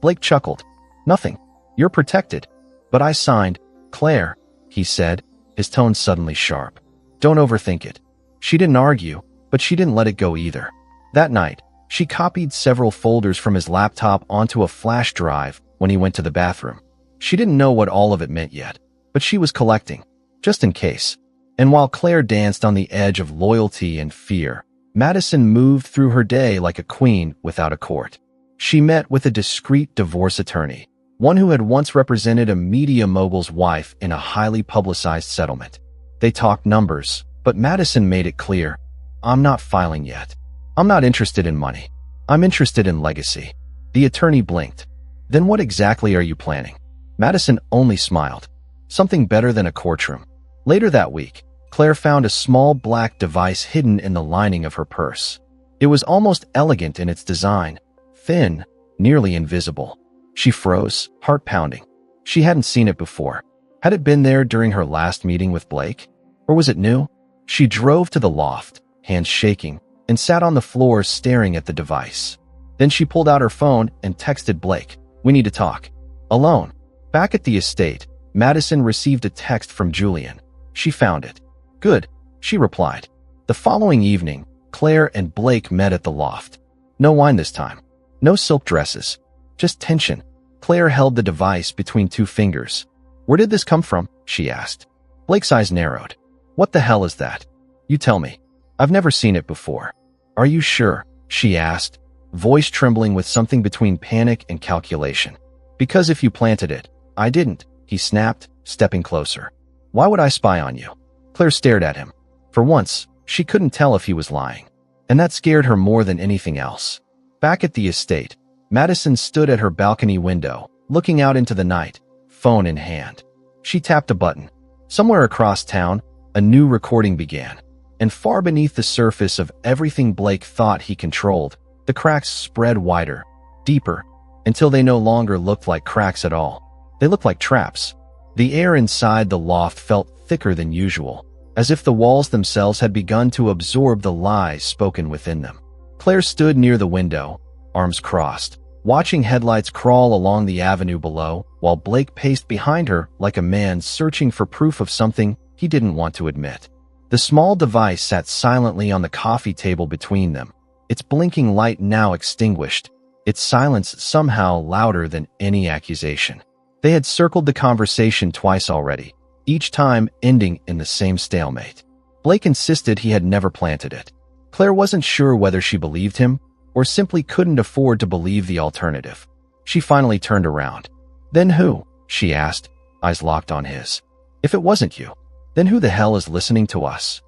Blake chuckled. "Nothing. You're protected." "But I signed." "Claire," he said, his tone suddenly sharp. "Don't overthink it." She didn't argue, but she didn't let it go either. That night, she copied several folders from his laptop onto a flash drive when he went to the bathroom. She didn't know what all of it meant yet, but she was collecting, just in case. And while Claire danced on the edge of loyalty and fear, Madison moved through her day like a queen without a court. She met with a discreet divorce attorney, one who had once represented a media mogul's wife in a highly publicized settlement. They talked numbers, but Madison made it clear, "I'm not filing yet. I'm not interested in money. I'm interested in legacy." The attorney blinked. "Then what exactly are you planning?" Madison only smiled. "Something better than a courtroom." Later that week, Claire found a small black device hidden in the lining of her purse. It was almost elegant in its design, thin, nearly invisible. She froze, heart pounding. She hadn't seen it before. Had it been there during her last meeting with Blake? Or was it new? She drove to the loft, hands shaking, and sat on the floor staring at the device. Then she pulled out her phone and texted Blake, "We need to talk." Alone. Back at the estate, Madison received a text from Julian. She found it. "Good," she replied. The following evening, Claire and Blake met at the loft. No wine this time. No silk dresses. Just tension. Claire held the device between two fingers. "Where did this come from?" she asked. Blake's eyes narrowed. "What the hell is that? You tell me. I've never seen it before." "Are you sure?" she asked, voice trembling with something between panic and calculation. "Because if you planted it, I didn't," he snapped, stepping closer. "Why would I spy on you?" Claire stared at him. For once, she couldn't tell if he was lying. And that scared her more than anything else. Back at the estate, Madison stood at her balcony window, looking out into the night, phone in hand. She tapped a button. Somewhere across town, a new recording began. And far beneath the surface of everything Blake thought he controlled, the cracks spread wider, deeper, until they no longer looked like cracks at all. They looked like traps. The air inside the loft felt thicker than usual, as if the walls themselves had begun to absorb the lies spoken within them. Claire stood near the window, arms crossed, watching headlights crawl along the avenue below, while Blake paced behind her like a man searching for proof of something he didn't want to admit. The small device sat silently on the coffee table between them, its blinking light now extinguished, its silence somehow louder than any accusation. They had circled the conversation twice already, each time ending in the same stalemate. Blake insisted he had never planted it. Claire wasn't sure whether she believed him or simply couldn't afford to believe the alternative. She finally turned around. "Then who?" she asked, eyes locked on his. "If it wasn't you, then who the hell is listening to us?"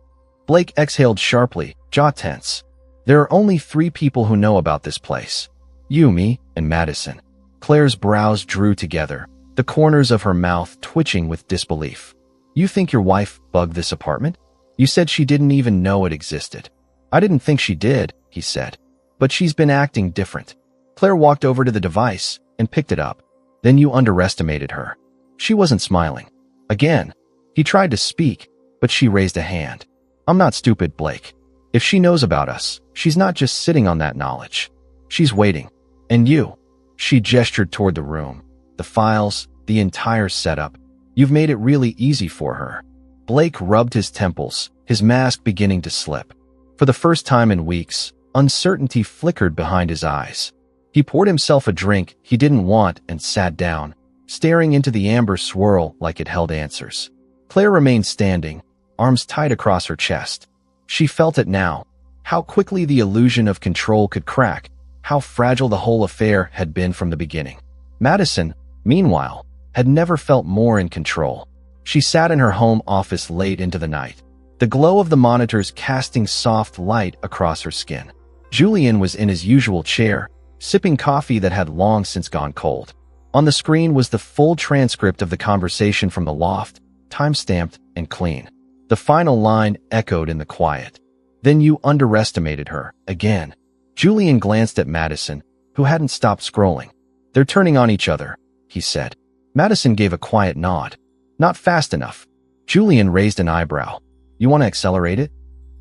Blake exhaled sharply, jaw tense. "There are only 3 people who know about this place. You, me, and Madison." Claire's brows drew together, the corners of her mouth twitching with disbelief. "You think your wife bugged this apartment? You said she didn't even know it existed." "I didn't think she did," he said. "But she's been acting different." Claire walked over to the device and picked it up. "Then you underestimated her." She wasn't smiling. Again, he tried to speak, but she raised a hand. "I'm not stupid, Blake. If she knows about us, she's not just sitting on that knowledge. She's waiting. And you." She gestured toward the room. "The files, the entire setup. You've made it really easy for her." Blake rubbed his temples, his mask beginning to slip. For the first time in weeks, uncertainty flickered behind his eyes. He poured himself a drink he didn't want and sat down, staring into the amber swirl like it held answers. Claire remained standing, arms tight across her chest. She felt it now, how quickly the illusion of control could crack, how fragile the whole affair had been from the beginning. Madison, meanwhile, had never felt more in control. She sat in her home office late into the night, the glow of the monitors casting soft light across her skin. Julian was in his usual chair, sipping coffee that had long since gone cold. On the screen was the full transcript of the conversation from the loft, time-stamped and clean. The final line echoed in the quiet. "Then you underestimated her, again." Julian glanced at Madison, who hadn't stopped scrolling. "They're turning on each other," he said. Madison gave a quiet nod. "Not fast enough." Julian raised an eyebrow. "You want to accelerate it?"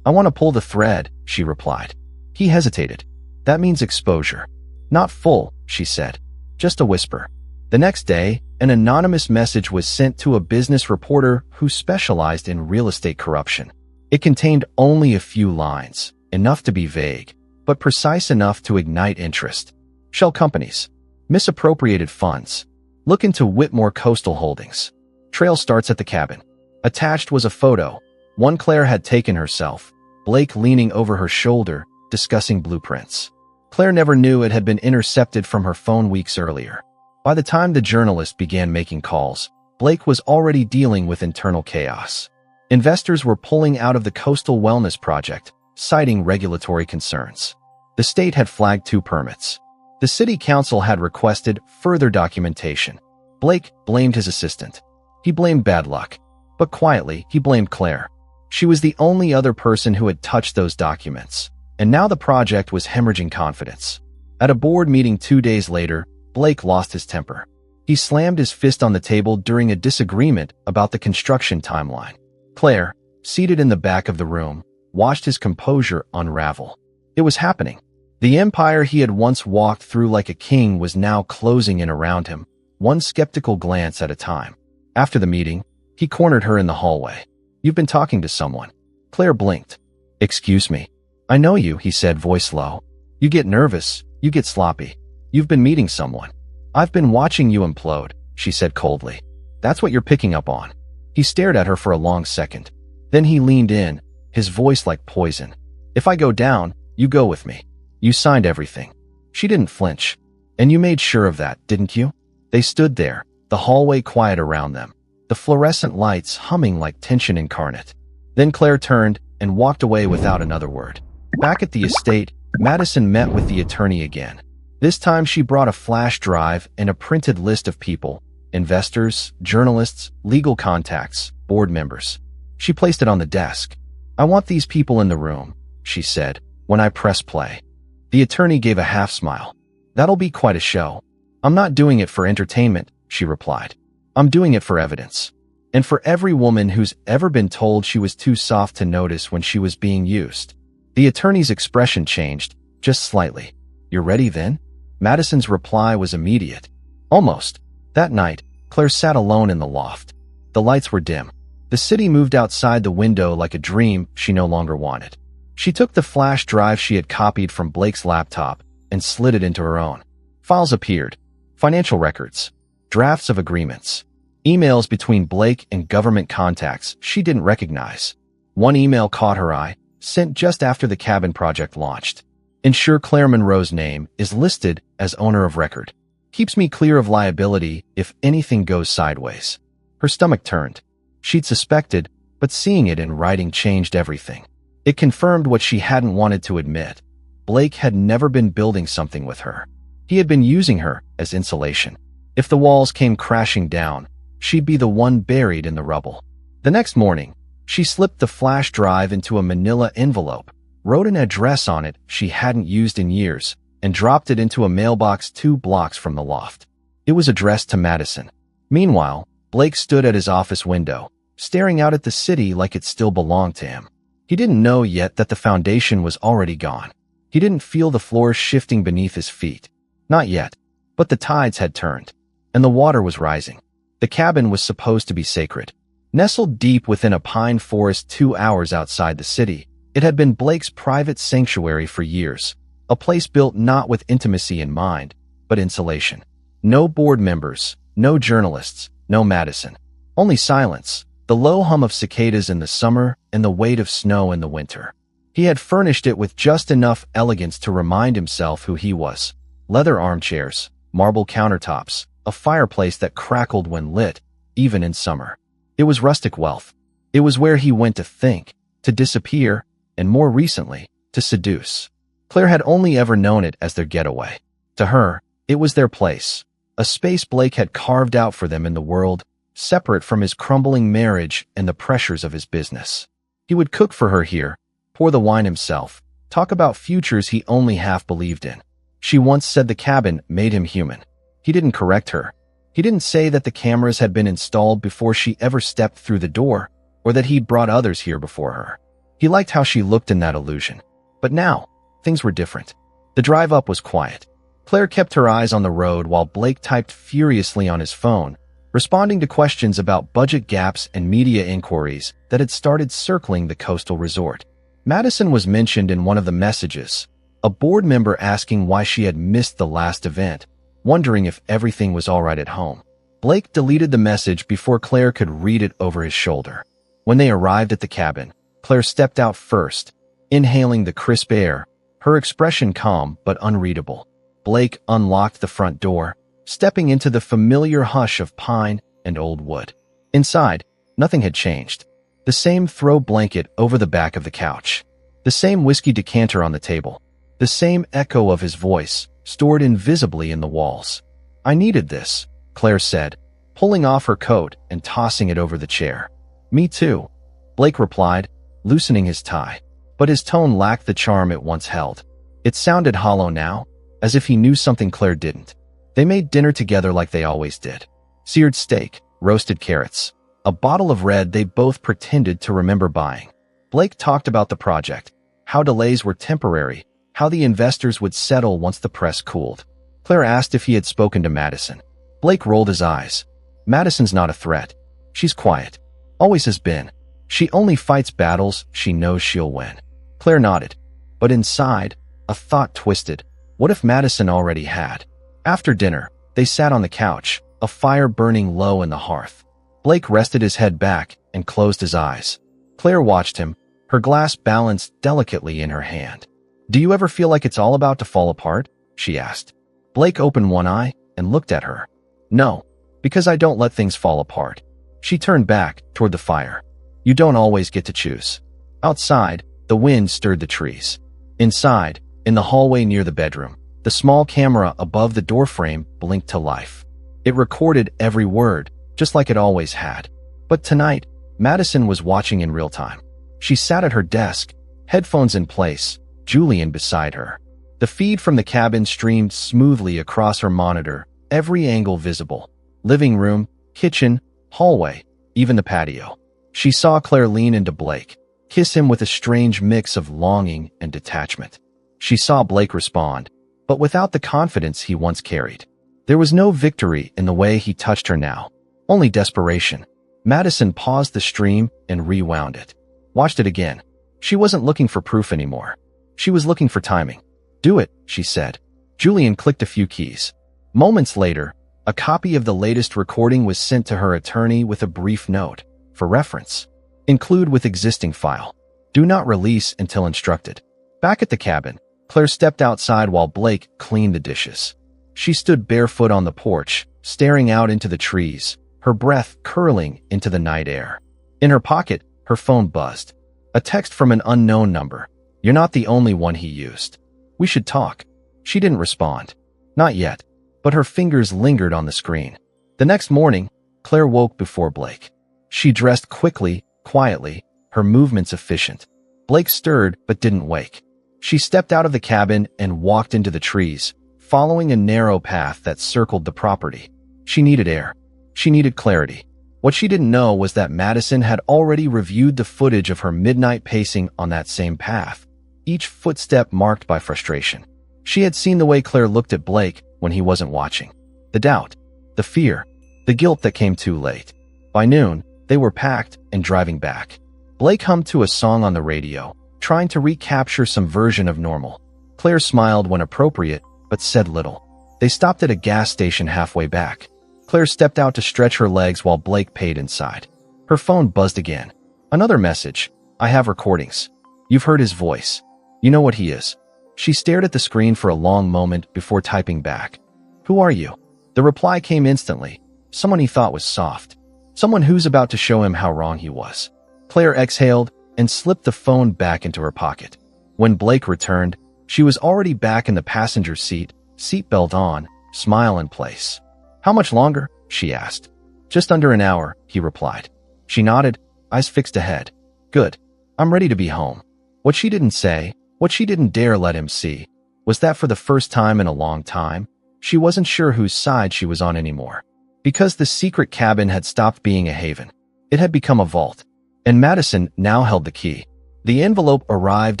"I want to pull the thread," she replied. He hesitated. "That means exposure." "Not full," she said. "Just a whisper." The next day, an anonymous message was sent to a business reporter who specialized in real estate corruption. It contained only a few lines, enough to be vague, but precise enough to ignite interest. Shell companies. Misappropriated funds. Look into Whitmore Coastal Holdings. Trail starts at the cabin. Attached was a photo, one Claire had taken herself, Blake leaning over her shoulder, discussing blueprints. Claire never knew it had been intercepted from her phone weeks earlier. By the time the journalist began making calls, Blake was already dealing with internal chaos. Investors were pulling out of the coastal wellness project, citing regulatory concerns. The state had flagged 2 permits. The city council had requested further documentation. Blake blamed his assistant. He blamed bad luck. But quietly, he blamed Claire. She was the only other person who had touched those documents. and now the project was hemorrhaging confidence. At a board meeting 2 days later, Blake lost his temper. He slammed his fist on the table during a disagreement about the construction timeline. Claire, seated in the back of the room, watched his composure unravel. It was happening. The empire he had once walked through like a king was now closing in around him, one skeptical glance at a time. After the meeting, he cornered her in the hallway. "You've been talking to someone." Claire blinked. "Excuse me." "I know you," he said, voice low. "You get nervous, you get sloppy. You've been meeting someone." "I've been watching you implode," she said coldly. "That's what you're picking up on." He stared at her for a long second. Then he leaned in, his voice like poison. "If I go down, you go with me. You signed everything." She didn't flinch. "And you made sure of that, didn't you?" They stood there, the hallway quiet around them, the fluorescent lights humming like tension incarnate. Then Claire turned and walked away without another word. Back at the estate, Madison met with the attorney again. This time she brought a flash drive and a printed list of people: investors, journalists, legal contacts, board members. She placed it on the desk. "I want these people in the room," she said, "when I press play." The attorney gave a half smile. "That'll be quite a show." "I'm not doing it for entertainment," she replied. "I'm doing it for evidence. And for every woman who's ever been told she was too soft to notice when she was being used." The attorney's expression changed, just slightly. "You're ready then?" Madison's reply was immediate. Almost. That night, Claire sat alone in the loft. The lights were dim. The city moved outside the window like a dream she no longer wanted. She took the flash drive she had copied from Blake's laptop and slid it into her own. Files appeared. Financial records. Drafts of agreements. Emails between Blake and government contacts she didn't recognize. One email caught her eye, sent just after the cabin project launched. "Ensure Claire Monroe's name is listed as owner of record. Keeps me clear of liability if anything goes sideways." Her stomach turned. She'd suspected, but seeing it in writing changed everything. It confirmed what she hadn't wanted to admit. Blake had never been building something with her. He had been using her as insulation. If the walls came crashing down, she'd be the one buried in the rubble. The next morning, she slipped the flash drive into a manila envelope, wrote an address on it she hadn't used in years, and dropped it into a mailbox 2 blocks from the loft. It was addressed to Madison. Meanwhile, Blake stood at his office window, staring out at the city like it still belonged to him. He didn't know yet that the foundation was already gone. He didn't feel the floor shifting beneath his feet. Not yet. But the tides had turned, and the water was rising. The cabin was supposed to be sacred. Nestled deep within a pine forest 2 hours outside the city, it had been Blake's private sanctuary for years, a place built not with intimacy in mind, but insulation. No board members, no journalists, no Madison. Only silence, the low hum of cicadas in the summer and the weight of snow in the winter. He had furnished it with just enough elegance to remind himself who he was. Leather armchairs, marble countertops, a fireplace that crackled when lit, even in summer. It was rustic wealth. It was where he went to think, to disappear, and more recently, to seduce. Claire had only ever known it as their getaway. To her, it was their place, a space Blake had carved out for them in the world, separate from his crumbling marriage and the pressures of his business. He would cook for her here, pour the wine himself, talk about futures he only half believed in. She once said the cabin made him human. He didn't correct her. He didn't say that the cameras had been installed before she ever stepped through the door, or that he'd brought others here before her. He liked how she looked in that illusion. But now, things were different. The drive up was quiet. Claire kept her eyes on the road while Blake typed furiously on his phone, responding to questions about budget gaps and media inquiries that had started circling the coastal resort. Madison was mentioned in one of the messages, a board member asking why she had missed the last event, wondering if everything was all right at home. Blake deleted the message before Claire could read it over his shoulder. When they arrived at the cabin, Claire stepped out first, inhaling the crisp air, her expression calm but unreadable. Blake unlocked the front door, stepping into the familiar hush of pine and old wood. Inside, nothing had changed. The same throw blanket over the back of the couch. The same whiskey decanter on the table. The same echo of his voice, stored invisibly in the walls. "I needed this," Claire said, pulling off her coat and tossing it over the chair. "Me too," Blake replied, loosening his tie. but his tone lacked the charm it once held. It sounded hollow now, as if he knew something Claire didn't. They made dinner together like they always did. Seared steak, roasted carrots, a bottle of red they both pretended to remember buying. Blake talked about the project, how delays were temporary, how the investors would settle once the press cooled. Claire asked if he had spoken to Madison. Blake rolled his eyes. Madison's not a threat. She's quiet. Always has been. She only fights battles she knows she'll win. Claire nodded. But inside, a thought twisted. What if Madison already had? After dinner, they sat on the couch, a fire burning low in the hearth. Blake rested his head back and closed his eyes. Claire watched him, her glass balanced delicately in her hand. Do you ever feel like it's all about to fall apart? She asked. Blake opened one eye and looked at her. No, because I don't let things fall apart. She turned back toward the fire. You don't always get to choose. Outside, the wind stirred the trees. Inside, in the hallway near the bedroom, the small camera above the doorframe blinked to life. It recorded every word, just like it always had. But tonight, Madison was watching in real time. She sat at her desk, headphones in place, Julian beside her. The feed from the cabin streamed smoothly across her monitor, every angle visible. Living room, kitchen, hallway, even the patio. She saw Claire lean into Blake, kiss him with a strange mix of longing and detachment. She saw Blake respond, but without the confidence he once carried. There was no victory in the way he touched her now, only desperation. Madison paused the stream and rewound it. Watched it again. She wasn't looking for proof anymore. She was looking for timing. Do it, she said. Julian clicked a few keys. Moments later, a copy of the latest recording was sent to her attorney with a brief note. For reference. Include with existing file. Do not release until instructed. Back at the cabin, Claire stepped outside while Blake cleaned the dishes. She stood barefoot on the porch, staring out into the trees, her breath curling into the night air. In her pocket, her phone buzzed. A text from an unknown number. You're not the only one he used. We should talk. She didn't respond. Not yet, but her fingers lingered on the screen. The next morning, Claire woke before Blake. She dressed quickly, quietly, her movements efficient. Blake stirred but didn't wake. She stepped out of the cabin and walked into the trees, following a narrow path that circled the property. She needed air. She needed clarity. What she didn't know was that Madison had already reviewed the footage of her midnight pacing on that same path, each footstep marked by frustration. She had seen the way Claire looked at Blake when he wasn't watching. The doubt, the fear, the guilt that came too late. By noon, they were packed and driving back. Blake hummed to a song on the radio, trying to recapture some version of normal. Claire smiled when appropriate, but said little. They stopped at a gas station halfway back. Claire stepped out to stretch her legs while Blake paid inside. Her phone buzzed again. Another message. I have recordings. You've heard his voice. You know what he is. She stared at the screen for a long moment before typing back. Who are you? The reply came instantly. Someone he thought was soft. Someone who's about to show him how wrong he was. Claire exhaled and slipped the phone back into her pocket. When Blake returned, she was already back in the passenger seat, seatbelt on, smile in place. How much longer? She asked. Just under an hour, he replied. She nodded, eyes fixed ahead. Good. I'm ready to be home. What she didn't say, what she didn't dare let him see, was that for the first time in a long time, she wasn't sure whose side she was on anymore. Because the secret cabin had stopped being a haven. It had become a vault. And Madison now held the key. The envelope arrived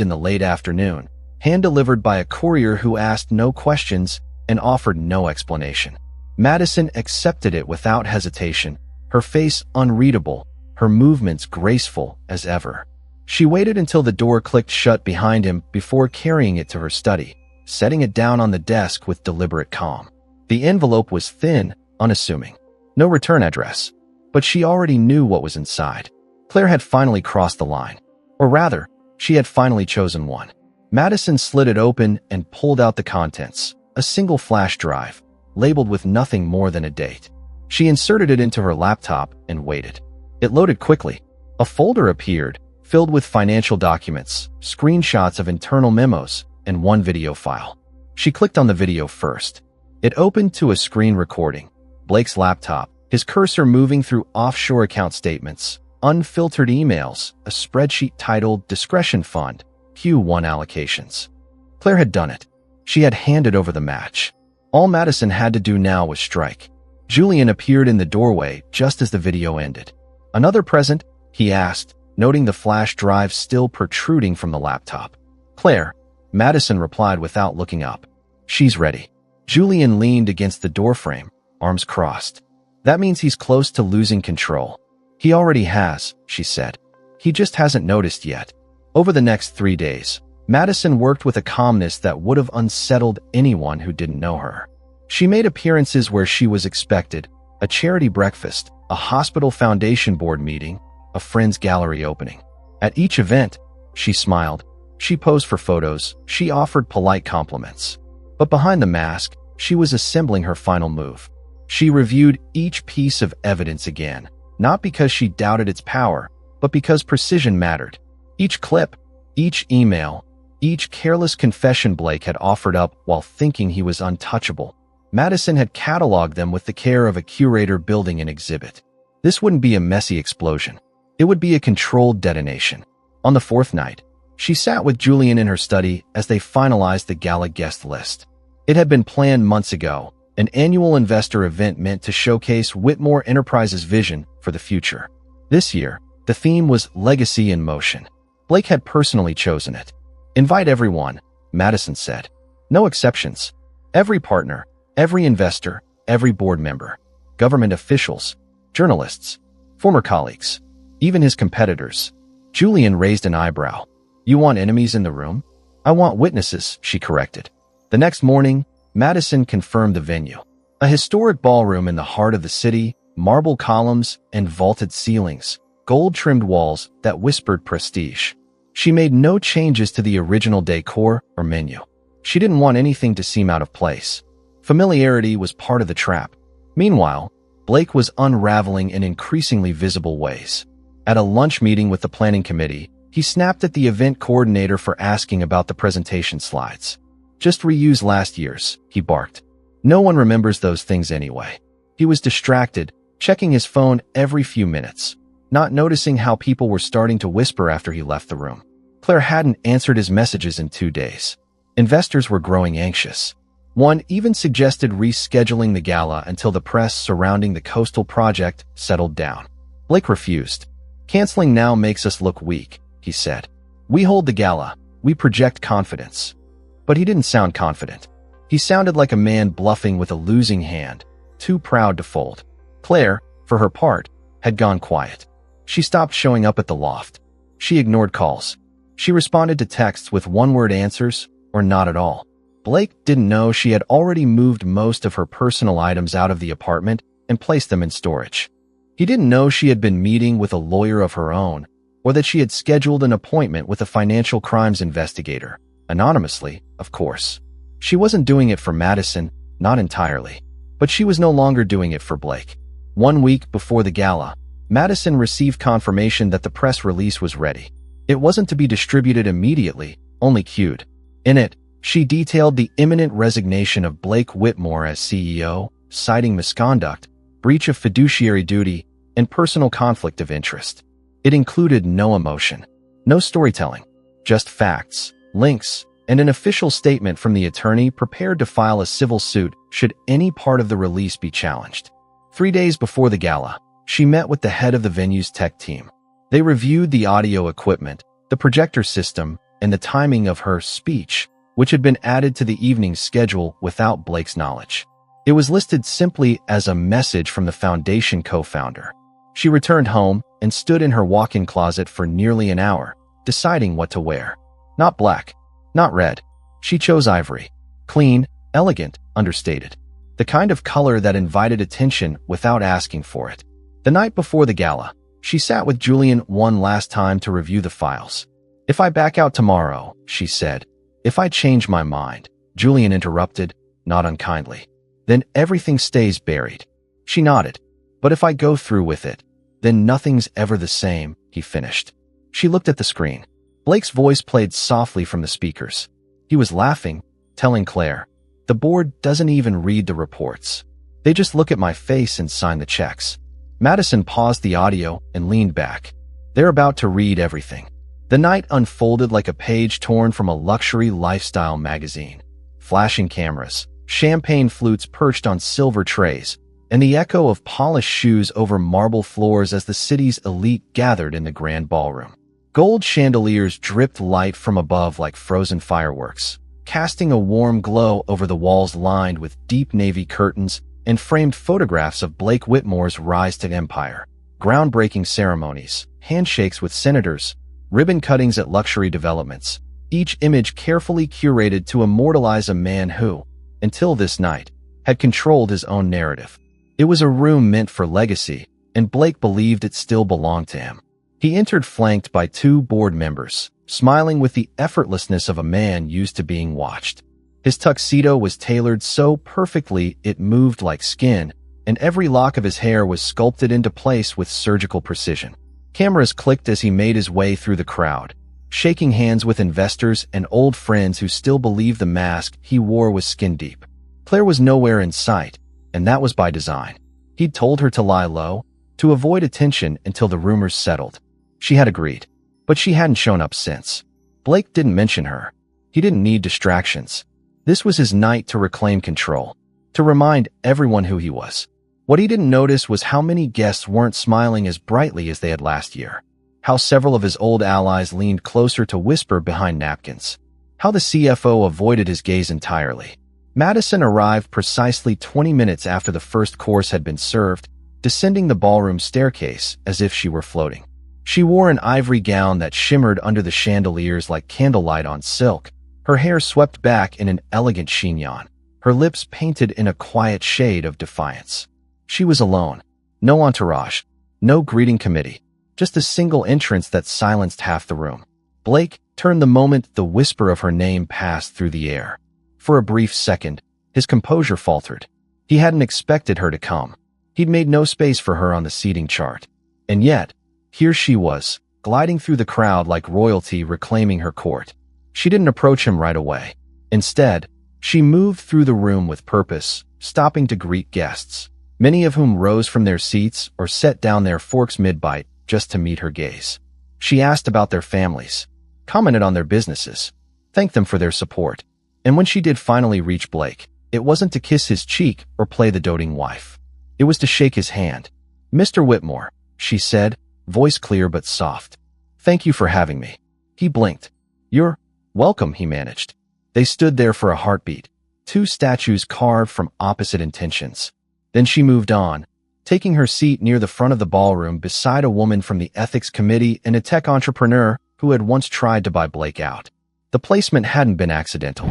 in the late afternoon, hand-delivered by a courier who asked no questions and offered no explanation. Madison accepted it without hesitation, her face unreadable, her movements graceful as ever. She waited until the door clicked shut behind him before carrying it to her study, setting it down on the desk with deliberate calm. The envelope was thin, unassuming. No return address. But she already knew what was inside. Claire had finally crossed the line. Or rather, she had finally chosen one. Madison slid it open and pulled out the contents, a single flash drive, labeled with nothing more than a date. She inserted it into her laptop and waited. It loaded quickly. A folder appeared, filled with financial documents, screenshots of internal memos, and one video file. She clicked on the video first. It opened to a screen recording. Blake's laptop, his cursor moving through offshore account statements, unfiltered emails, a spreadsheet titled Discretion Fund, Q1 allocations. Claire had done it. She had handed over the match. All Madison had to do now was strike. Julian appeared in the doorway just as the video ended. "Another present?" he asked, noting the flash drive still protruding from the laptop. "Claire," Madison replied without looking up. "She's ready." Julian leaned against the doorframe, arms crossed. "That means he's close to losing control." "He already has," she said. "He just hasn't noticed yet." Over the next 3 days, Madison worked with a calmness that would have unsettled anyone who didn't know her. She made appearances where she was expected: a charity breakfast, a hospital foundation board meeting, a friend's gallery opening. At each event, she smiled. She posed for photos. She offered polite compliments. But behind the mask, she was assembling her final move. She reviewed each piece of evidence again, not because she doubted its power, but because precision mattered. Each clip, each email, each careless confession Blake had offered up while thinking he was untouchable, Madison had cataloged them with the care of a curator building an exhibit. This wouldn't be a messy explosion. It would be a controlled detonation. On the 4th night, she sat with Julian in her study as they finalized the gala guest list. It had been planned months ago, an annual investor event meant to showcase Whitmore Enterprises' vision for the future. This year, the theme was Legacy in Motion. Blake had personally chosen it. "Invite everyone," Madison said. "No exceptions. Every partner, every investor, every board member, government officials, journalists, former colleagues, even his competitors." Julian raised an eyebrow. "You want enemies in the room?" "I want witnesses," she corrected. The next morning, Madison confirmed the venue. A historic ballroom in the heart of the city, marble columns and vaulted ceilings, gold-trimmed walls that whispered prestige. She made no changes to the original decor or menu. She didn't want anything to seem out of place. Familiarity was part of the trap. Meanwhile, Blake was unraveling in increasingly visible ways. At a lunch meeting with the planning committee, he snapped at the event coordinator for asking about the presentation slides. "Just reuse last year's," he barked. "No one remembers those things anyway." He was distracted, checking his phone every few minutes, not noticing how people were starting to whisper after he left the room. Claire hadn't answered his messages in 2 days. Investors were growing anxious. One even suggested rescheduling the gala until the press surrounding the coastal project settled down. Blake refused. "Canceling now makes us look weak," he said. "We hold the gala. We project confidence." But he didn't sound confident. He sounded like a man bluffing with a losing hand, too proud to fold. Claire, for her part, had gone quiet. She stopped showing up at the loft. She ignored calls. She responded to texts with one-word answers or not at all. Blake didn't know she had already moved most of her personal items out of the apartment and placed them in storage. He didn't know she had been meeting with a lawyer of her own, or that she had scheduled an appointment with a financial crimes investigator, anonymously, of course. She wasn't doing it for Madison, not entirely, but she was no longer doing it for Blake. 1 week before the gala, Madison received confirmation that the press release was ready. It wasn't to be distributed immediately, only queued. In it, she detailed the imminent resignation of Blake Whitmore as CEO, citing misconduct, breach of fiduciary duty, and personal conflict of interest. It included no emotion, no storytelling, just facts, links, and an official statement from the attorney prepared to file a civil suit should any part of the release be challenged. 3 days before the gala, she met with the head of the venue's tech team. They reviewed the audio equipment, the projector system, and the timing of her speech, which had been added to the evening's schedule without Blake's knowledge. It was listed simply as a message from the foundation co-founder. She returned home and stood in her walk-in closet for nearly an hour, deciding what to wear. Not black, not red. She chose ivory. Clean, elegant, understated. The kind of color that invited attention without asking for it. The night before the gala, she sat with Julian one last time to review the files. "If I back out tomorrow," she said. "If I change my mind," Julian interrupted, not unkindly, "then everything stays buried." She nodded. "But if I go through with it, then nothing's ever the same," he finished. She looked at the screen. Blake's voice played softly from the speakers. He was laughing, telling Claire, "The board doesn't even read the reports. They just look at my face and sign the checks." Madison paused the audio and leaned back. "They're about to read everything. The night unfolded like a page torn from a luxury lifestyle magazine. Flashing cameras, champagne flutes perched on silver trays, and the echo of polished shoes over marble floors as the city's elite gathered in the grand ballroom. Gold chandeliers dripped light from above like frozen fireworks, casting a warm glow over the walls lined with deep navy curtains and framed photographs of Blake Whitmore's rise to empire. Groundbreaking ceremonies, handshakes with senators, ribbon cuttings at luxury developments, each image carefully curated to immortalize a man who, until this night, had controlled his own narrative. It was a room meant for legacy, and Blake believed it still belonged to him. He entered flanked by 2 board members, smiling with the effortlessness of a man used to being watched. His tuxedo was tailored so perfectly it moved like skin, and every lock of his hair was sculpted into place with surgical precision. Cameras clicked as he made his way through the crowd, shaking hands with investors and old friends who still believed the mask he wore was skin deep. Claire was nowhere in sight, and that was by design. He'd told her to lie low, to avoid attention until the rumors settled. She had agreed, but she hadn't shown up since. Blake didn't mention her. He didn't need distractions. This was his night to reclaim control, to remind everyone who he was. What he didn't notice was how many guests weren't smiling as brightly as they had last year. How several of his old allies leaned closer to whisper behind napkins. How the CFO avoided his gaze entirely. Madison arrived precisely 20 minutes after the first course had been served, descending the ballroom staircase as if she were floating. She wore an ivory gown that shimmered under the chandeliers like candlelight on silk, her hair swept back in an elegant chignon, her lips painted in a quiet shade of defiance. She was alone. No entourage, no greeting committee, just a single entrance that silenced half the room. Blake turned the moment the whisper of her name passed through the air. For a brief second, his composure faltered. He hadn't expected her to come. He'd made no space for her on the seating chart. And yet, here she was, gliding through the crowd like royalty reclaiming her court. She didn't approach him right away. Instead, she moved through the room with purpose, stopping to greet guests, many of whom rose from their seats or set down their forks mid-bite just to meet her gaze. She asked about their families, commented on their businesses, thanked them for their support. And when she did finally reach Blake, it wasn't to kiss his cheek or play the doting wife. It was to shake his hand. "Mr. Whitmore," she said, voice clear but soft. "Thank you for having me." He blinked. "You're welcome," he managed. They stood there for a heartbeat, 2 statues carved from opposite intentions. Then she moved on, taking her seat near the front of the ballroom beside a woman from the ethics committee and a tech entrepreneur who had once tried to buy Blake out. The placement hadn't been accidental.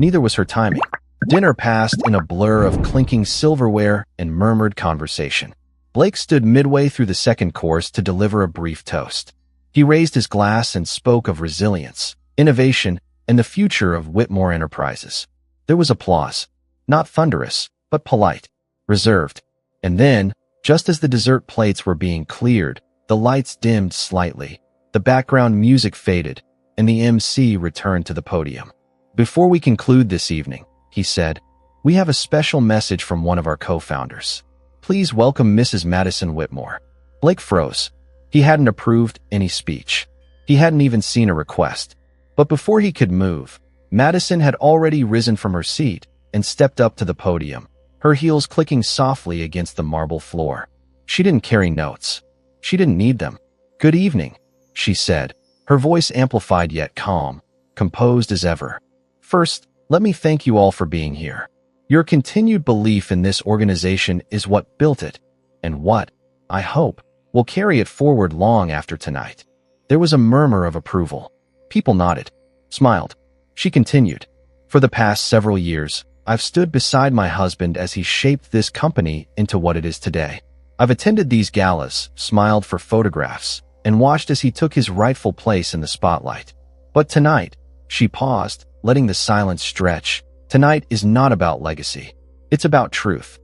Neither was her timing. Dinner passed in a blur of clinking silverware and murmured conversation. Blake stood midway through the second course to deliver a brief toast. He raised his glass and spoke of resilience, innovation, and the future of Whitmore Enterprises. There was applause, not thunderous, but polite, reserved. And then, just as the dessert plates were being cleared, the lights dimmed slightly, the background music faded, and the MC returned to the podium. "Before we conclude this evening," he said, "we have a special message from one of our co-founders. Please welcome Mrs. Madison Whitmore." Blake froze. He hadn't approved any speech. He hadn't even seen a request. But before he could move, Madison had already risen from her seat and stepped up to the podium, her heels clicking softly against the marble floor. She didn't carry notes. She didn't need them. "Good evening," she said, her voice amplified yet calm, composed as ever. "First, let me thank you all for being here. Your continued belief in this organization is what built it, and what, I hope, will carry it forward long after tonight." There was a murmur of approval. People nodded, smiled. She continued, "For the past several years, I've stood beside my husband as he shaped this company into what it is today. I've attended these galas, smiled for photographs, and watched as he took his rightful place in the spotlight. But tonight," she paused, letting the silence stretch, "tonight is not about legacy. It's about truth."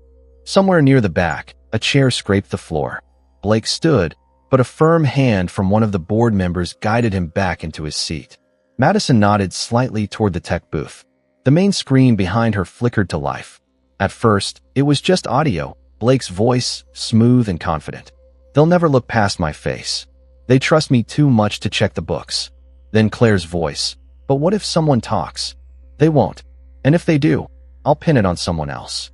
Somewhere near the back, a chair scraped the floor. Blake stood, but a firm hand from one of the board members guided him back into his seat. Madison nodded slightly toward the tech booth. The main screen behind her flickered to life. At first, it was just audio, Blake's voice, smooth and confident. "They'll never look past my face. They trust me too much to check the books. Then Claire's voice. But what if someone talks? They won't. And if they do, I'll pin it on someone else.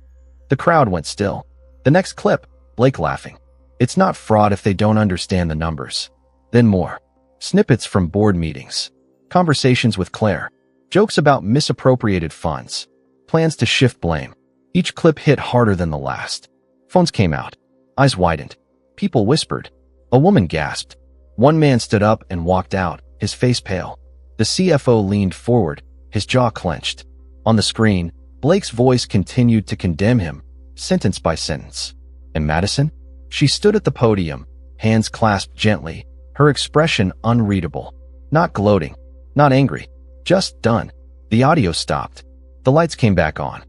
The crowd went still. The next clip, Blake laughing. It's not fraud if they don't understand the numbers. Then more. Snippets from board meetings. Conversations with Claire. Jokes about misappropriated funds. Plans to shift blame. Each clip hit harder than the last. Phones came out. Eyes widened. People whispered. A woman gasped. One man stood up and walked out, his face pale. The CFO leaned forward, his jaw clenched. On the screen, Blake's voice continued to condemn him, sentence by sentence. And Madison? She stood at the podium, hands clasped gently, her expression unreadable. Not gloating, not angry, just done. The audio stopped. The lights came back on.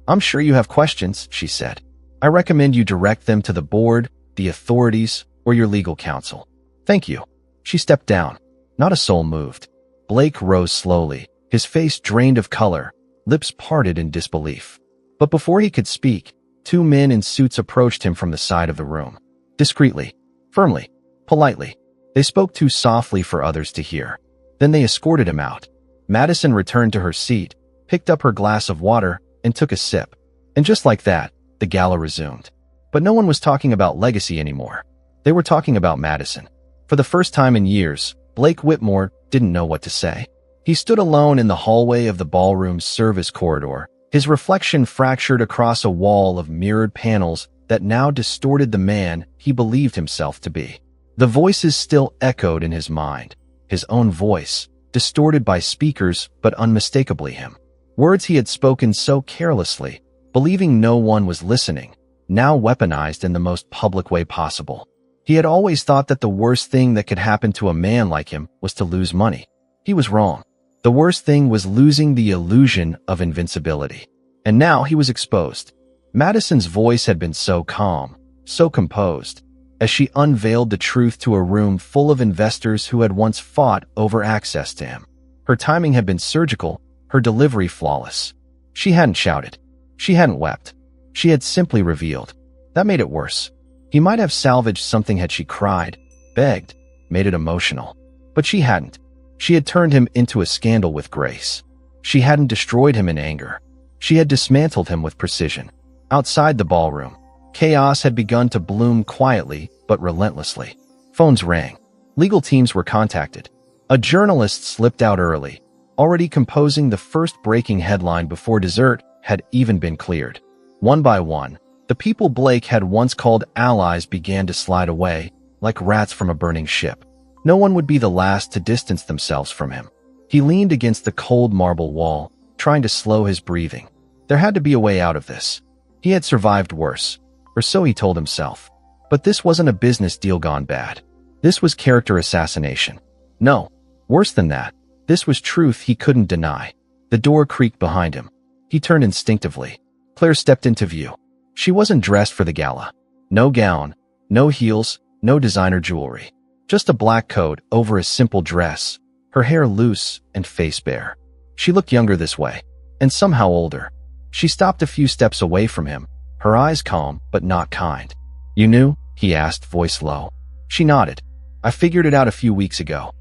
I'm sure you have questions, she said. I recommend you direct them to the board, the authorities, or your legal counsel. Thank you. She stepped down. Not a soul moved. Blake rose slowly, his face drained of color, lips parted in disbelief. But before he could speak, two men in suits approached him from the side of the room. Discreetly, firmly, politely. They spoke too softly for others to hear. Then they escorted him out. Madison returned to her seat, picked up her glass of water, and took a sip. And just like that, the gala resumed. But no one was talking about legacy anymore. They were talking about Madison. For the first time in years, Blake Whitmore didn't know what to say. He stood alone in the hallway of the ballroom's service corridor, his reflection fractured across a wall of mirrored panels that now distorted the man he believed himself to be. The voices still echoed in his mind, his own voice, distorted by speakers but unmistakably him. Words he had spoken so carelessly, believing no one was listening, now weaponized in the most public way possible. He had always thought that the worst thing that could happen to a man like him was to lose money. He was wrong. The worst thing was losing the illusion of invincibility. And now he was exposed. Madison's voice had been so calm, so composed, as she unveiled the truth to a room full of investors who had once fought over access to him. Her timing had been surgical, her delivery flawless. She hadn't shouted. She hadn't wept. She had simply revealed. That made it worse. He might have salvaged something had she cried, begged, made it emotional. But she hadn't. She had turned him into a scandal with grace. She hadn't destroyed him in anger. She had dismantled him with precision. Outside the ballroom, chaos had begun to bloom quietly but relentlessly. Phones rang. Legal teams were contacted. A journalist slipped out early, already composing the first breaking headline before dessert had even been cleared. One by one, the people Blake had once called allies began to slide away, like rats from a burning ship. No one would be the last to distance themselves from him. He leaned against the cold marble wall, trying to slow his breathing. There had to be a way out of this. He had survived worse, or so he told himself. But this wasn't a business deal gone bad. This was character assassination. No, worse than that. This was truth he couldn't deny. The door creaked behind him. He turned instinctively. Claire stepped into view. She wasn't dressed for the gala. No gown, no heels, no designer jewelry. Just a black coat over a simple dress, her hair loose and face bare. She looked younger this way, and somehow older. She stopped a few steps away from him, her eyes calm but not kind. You knew? He asked, voice low. She nodded. I figured it out a few weeks ago.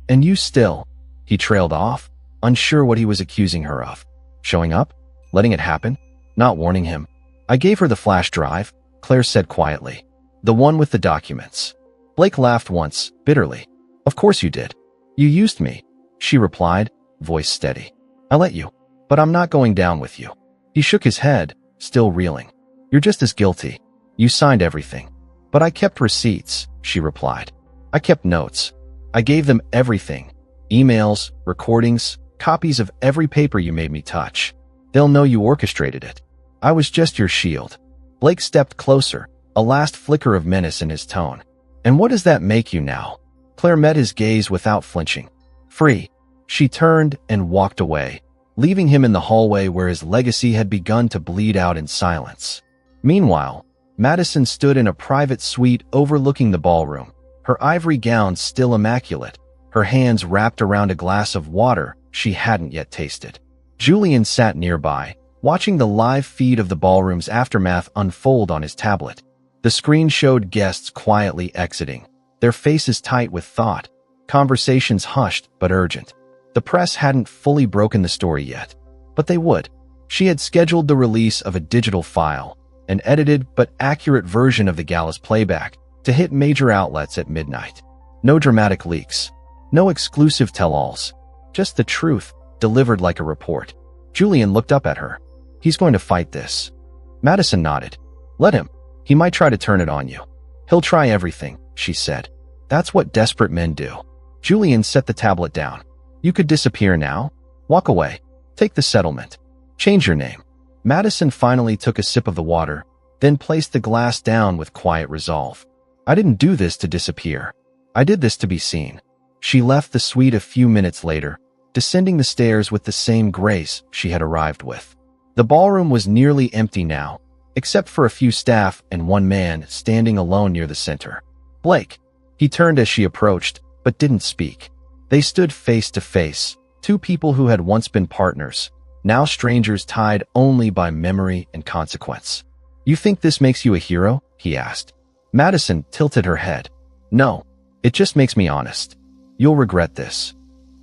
And you still? He trailed off, unsure what he was accusing her of. Showing up? Letting it happen? Not warning him? I gave her the flash drive, Claire said quietly. The one with the documents. Blake laughed once, bitterly. Of course you did. You used me, she replied, voice steady. I let you, but I'm not going down with you. He shook his head, still reeling. You're just as guilty. You signed everything. But I kept receipts, she replied. I kept notes. I gave them everything. Emails, recordings, copies of every paper you made me touch. They'll know you orchestrated it. I was just your shield. Blake stepped closer, a last flicker of menace in his tone. And what does that make you now? Claire met his gaze without flinching. Free. She turned and walked away, leaving him in the hallway where his legacy had begun to bleed out in silence. Meanwhile, Madison stood in a private suite overlooking the ballroom, her ivory gown still immaculate, her hands wrapped around a glass of water she hadn't yet tasted. Julian sat nearby, watching the live feed of the ballroom's aftermath unfold on his tablet. The screen showed guests quietly exiting, their faces tight with thought. Conversations hushed but urgent. The press hadn't fully broken the story yet, but they would. She had scheduled the release of a digital file, an edited but accurate version of the gala's playback, to hit major outlets at midnight. No dramatic leaks. No exclusive tell-alls. Just the truth, delivered like a report. Julian looked up at her. He's going to fight this. Madison nodded. Let him. He might try to turn it on you. He'll try everything, she said. That's what desperate men do. Julian set the tablet down. You could disappear now. Walk away. Take the settlement. Change your name. Madison finally took a sip of the water, then placed the glass down with quiet resolve. I didn't do this to disappear. I did this to be seen. She left the suite a few minutes later, descending the stairs with the same grace she had arrived with. The ballroom was nearly empty now, except for a few staff and one man standing alone near the center. Blake. He turned as she approached, but didn't speak. They stood face to face, two people who had once been partners, now strangers tied only by memory and consequence. You think this makes you a hero? He asked. Madison tilted her head. No, it just makes me honest. You'll regret this.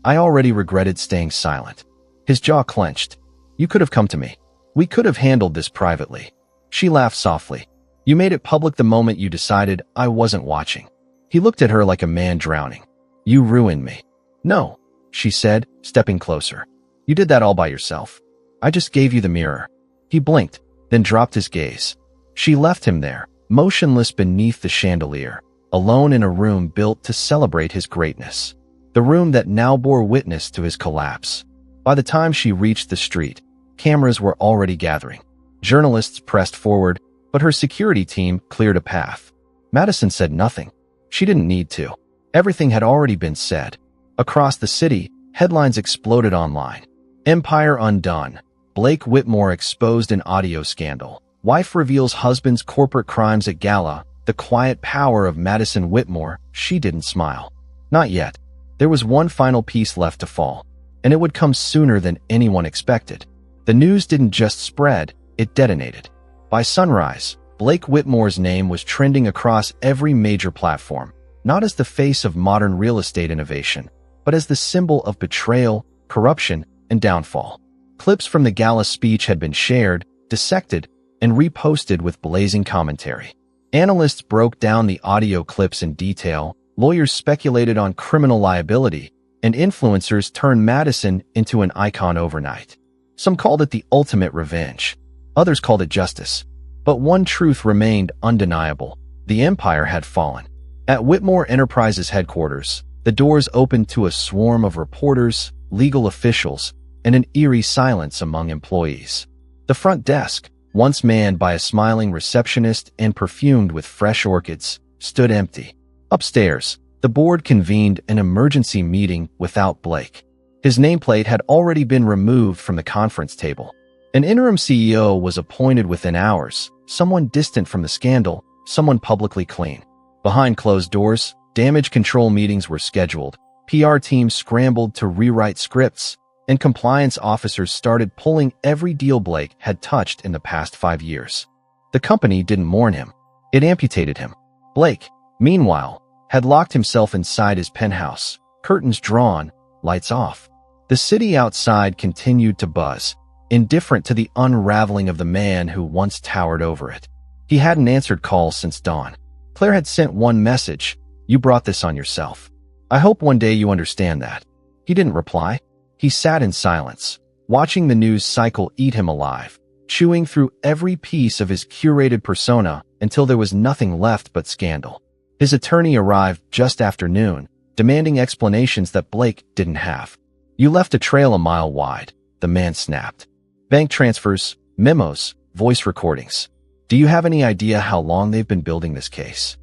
I already regretted staying silent. His jaw clenched. You could have come to me. We could have handled this privately. She laughed softly. You made it public the moment you decided I wasn't watching. He looked at her like a man drowning. You ruined me. No, she said, stepping closer. You did that all by yourself. I just gave you the mirror. He blinked, then dropped his gaze. She left him there, motionless beneath the chandelier, alone in a room built to celebrate his greatness. The room that now bore witness to his collapse. By the time she reached the street, cameras were already gathering. Journalists pressed forward, but her security team cleared a path. Madison said nothing. She didn't need to. Everything had already been said. Across the city, headlines exploded online. Empire undone. Blake Whitmore exposed in audio scandal. Wife reveals husband's corporate crimes at gala. The quiet power of Madison Whitmore. She didn't smile. Not yet. There was one final piece left to fall, and it would come sooner than anyone expected. The news didn't just spread, it detonated. By sunrise, Blake Whitmore's name was trending across every major platform, not as the face of modern real estate innovation, but as the symbol of betrayal, corruption, and downfall. Clips from the gala speech had been shared, dissected, and reposted with blazing commentary. Analysts broke down the audio clips in detail, lawyers speculated on criminal liability, and influencers turned Madison into an icon overnight. Some called it the ultimate revenge. Others called it justice. But one truth remained undeniable. The empire had fallen. At Whitmore Enterprises headquarters, the doors opened to a swarm of reporters, legal officials, and an eerie silence among employees. The front desk, once manned by a smiling receptionist and perfumed with fresh orchids, stood empty. Upstairs, the board convened an emergency meeting without Blake. His nameplate had already been removed from the conference table. An interim CEO was appointed within hours, someone distant from the scandal, someone publicly clean. Behind closed doors, damage control meetings were scheduled, PR teams scrambled to rewrite scripts, and compliance officers started pulling every deal Blake had touched in the past 5 years. The company didn't mourn him. It amputated him. Blake, meanwhile, had locked himself inside his penthouse, curtains drawn, lights off. The city outside continued to buzz, indifferent to the unraveling of the man who once towered over it. He hadn't answered calls since dawn. Claire had sent one message, "You brought this on yourself. I hope one day you understand that." He didn't reply. He sat in silence, watching the news cycle eat him alive, chewing through every piece of his curated persona until there was nothing left but scandal. His attorney arrived just after noon, demanding explanations that Blake didn't have. "You left a trail a mile wide," the man snapped. "Bank transfers, memos, voice recordings. Do you have any idea how long they've been building this case?"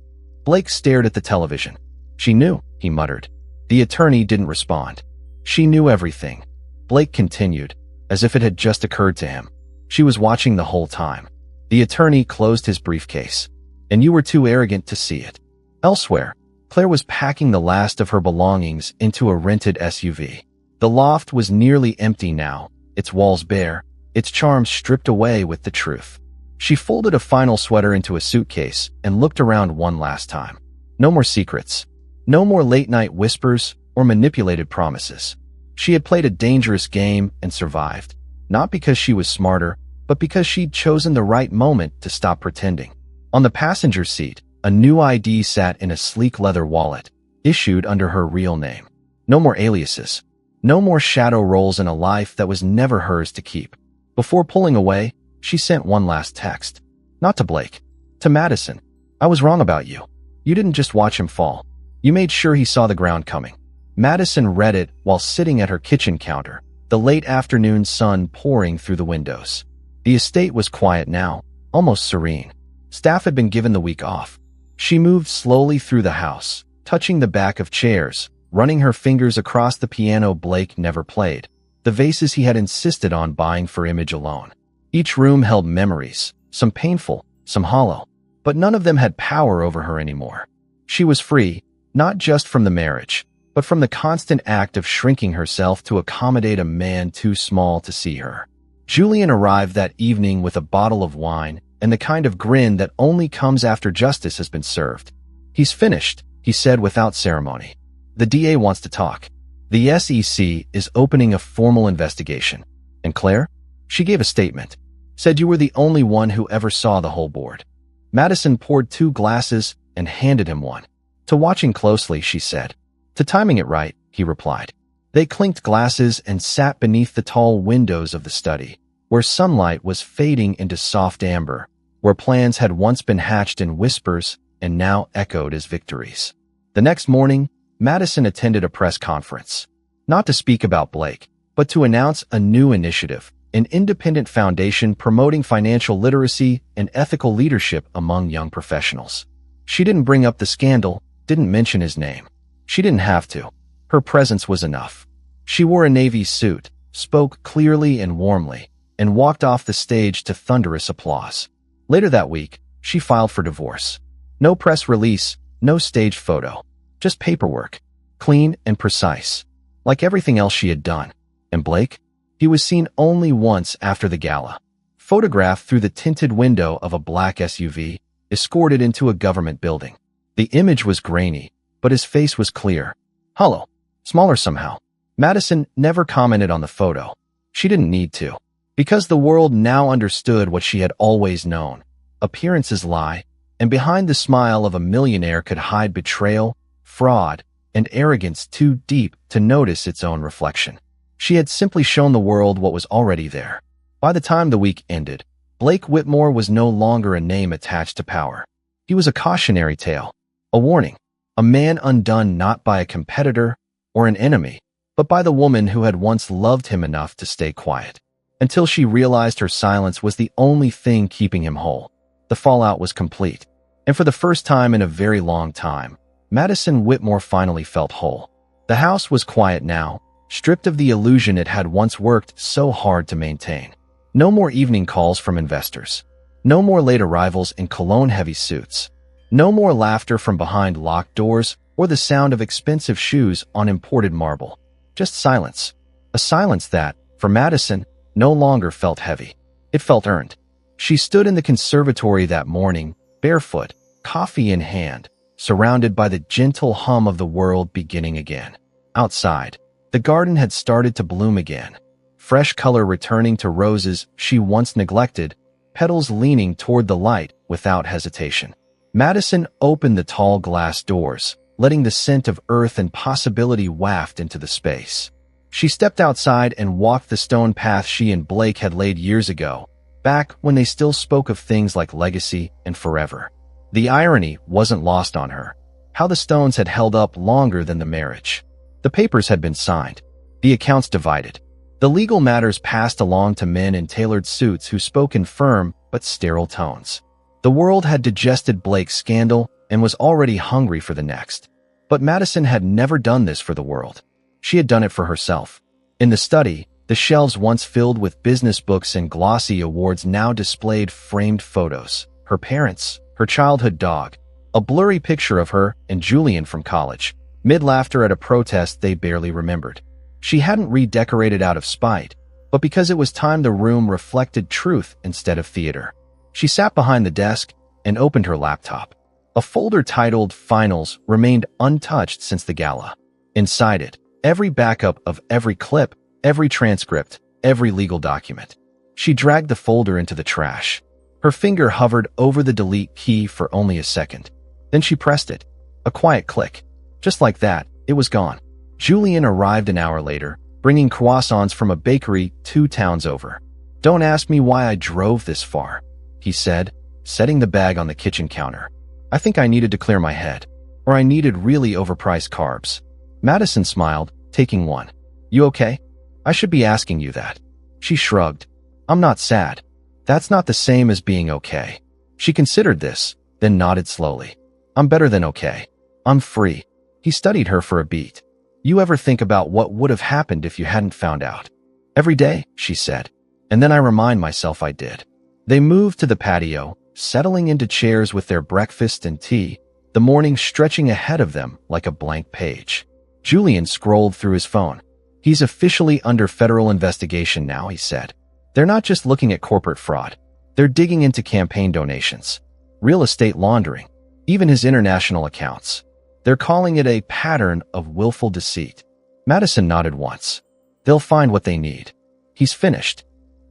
Blake stared at the television. "She knew," he muttered. The attorney didn't respond. "She knew everything," Blake continued, as if it had just occurred to him. "She was watching the whole time." The attorney closed his briefcase. "And you were too arrogant to see it." Elsewhere, Claire was packing the last of her belongings into a rented SUV. The loft was nearly empty now, its walls bare, its charms stripped away with the truth. She folded a final sweater into a suitcase and looked around one last time. No more secrets. No more late-night whispers or manipulated promises. She had played a dangerous game and survived, not because she was smarter, but because she'd chosen the right moment to stop pretending. On the passenger seat, a new ID sat in a sleek leather wallet, issued under her real name. No more aliases. No more shadow roles in a life that was never hers to keep. Before pulling away, she sent one last text. Not to Blake. To Madison. I was wrong about you. You didn't just watch him fall. You made sure he saw the ground coming. Madison read it while sitting at her kitchen counter, the late afternoon sun pouring through the windows. The estate was quiet now, almost serene. Staff had been given the week off. She moved slowly through the house, touching the back of chairs, running her fingers across the piano Blake never played, the vases he had insisted on buying for image alone. Each room held memories, some painful, some hollow, but none of them had power over her anymore. She was free, not just from the marriage, but from the constant act of shrinking herself to accommodate a man too small to see her. Julian arrived that evening with a bottle of wine and the kind of grin that only comes after justice has been served. He's finished, he said without ceremony. The DA wants to talk. The SEC is opening a formal investigation. And Claire? She gave a statement. Said you were the only one who ever saw the whole board. Madison poured 2 glasses and handed him one. To watching closely, she said. To timing it right, he replied. They clinked glasses and sat beneath the tall windows of the study, where sunlight was fading into soft amber, where plans had once been hatched in whispers and now echoed as victories. The next morning, Madison attended a press conference, not to speak about Blake, but to announce a new initiative, an independent foundation promoting financial literacy and ethical leadership among young professionals. She didn't bring up the scandal, didn't mention his name. She didn't have to. Her presence was enough. She wore a navy suit, spoke clearly and warmly, and walked off the stage to thunderous applause. Later that week, she filed for divorce. No press release, no stage photo, just paperwork, clean and precise, like everything else she had done. And Blake? He was seen only once after the gala, photographed through the tinted window of a black SUV, escorted into a government building. The image was grainy, but his face was clear, hollow, smaller somehow. Madison never commented on the photo. She didn't need to, because the world now understood what she had always known. Appearances lie, and behind the smile of a millionaire could hide betrayal, fraud, and arrogance too deep to notice its own reflection. She had simply shown the world what was already there. By the time the week ended, Blake Whitmore was no longer a name attached to power. He was a cautionary tale, a warning, a man undone not by a competitor or an enemy, but by the woman who had once loved him enough to stay quiet, until she realized her silence was the only thing keeping him whole. The fallout was complete, and for the first time in a very long time, Madison Whitmore finally felt whole. The house was quiet now, stripped of the illusion it had once worked so hard to maintain. No more evening calls from investors. No more late arrivals in cologne-heavy suits. No more laughter from behind locked doors or the sound of expensive shoes on imported marble. Just silence. A silence that, for Madison, no longer felt heavy. It felt earned. She stood in the conservatory that morning, barefoot, coffee in hand, surrounded by the gentle hum of the world beginning again. Outside, the garden had started to bloom again. Fresh color returning to roses she once neglected, petals leaning toward the light without hesitation. Madison opened the tall glass doors, letting the scent of earth and possibility waft into the space. She stepped outside and walked the stone path she and Blake had laid years ago, back when they still spoke of things like legacy and forever. The irony wasn't lost on her, how the stones had held up longer than the marriage. The papers had been signed, the accounts divided, the legal matters passed along to men in tailored suits who spoke in firm but sterile tones. The world had digested Blake's scandal and was already hungry for the next. But Madison had never done this for the world. She had done it for herself. In the study, the shelves once filled with business books and glossy awards now displayed framed photos. Her parents, her childhood dog, a blurry picture of her and Julian from college, mid-laughter at a protest they barely remembered. She hadn't redecorated out of spite, but because it was time the room reflected truth instead of theater. She sat behind the desk and opened her laptop. A folder titled Finals remained untouched since the gala. Inside it, every backup of every clip, every transcript, every legal document. She dragged the folder into the trash. Her finger hovered over the delete key for only a second. Then she pressed it. A quiet click. Just like that, it was gone. Julian arrived an hour later, bringing croissants from a bakery 2 towns over. "Don't ask me why I drove this far," he said, setting the bag on the kitchen counter. "I think I needed to clear my head. Or I needed really overpriced carbs." Madison smiled, taking one. "You okay? I should be asking you that." She shrugged. "I'm not sad. That's not the same as being okay." She considered this, then nodded slowly. "I'm better than okay. I'm free." He studied her for a beat. "You ever think about what would have happened if you hadn't found out?" "Every day," she said. "And then I remind myself I did." They moved to the patio, settling into chairs with their breakfast and tea, the morning stretching ahead of them like a blank page. Julian scrolled through his phone. "He's officially under federal investigation now," he said. "They're not just looking at corporate fraud. They're digging into campaign donations, real estate laundering, even his international accounts. They're calling it a pattern of willful deceit." Madison nodded once. "They'll find what they need." "He's finished."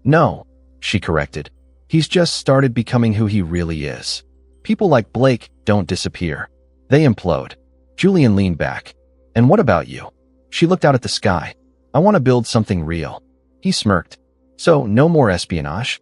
"No," she corrected. "He's just started becoming who he really is. People like Blake don't disappear. They implode." Julian leaned back. "And what about you?" She looked out at the sky. "I want to build something real." He smirked. "So, no more espionage?"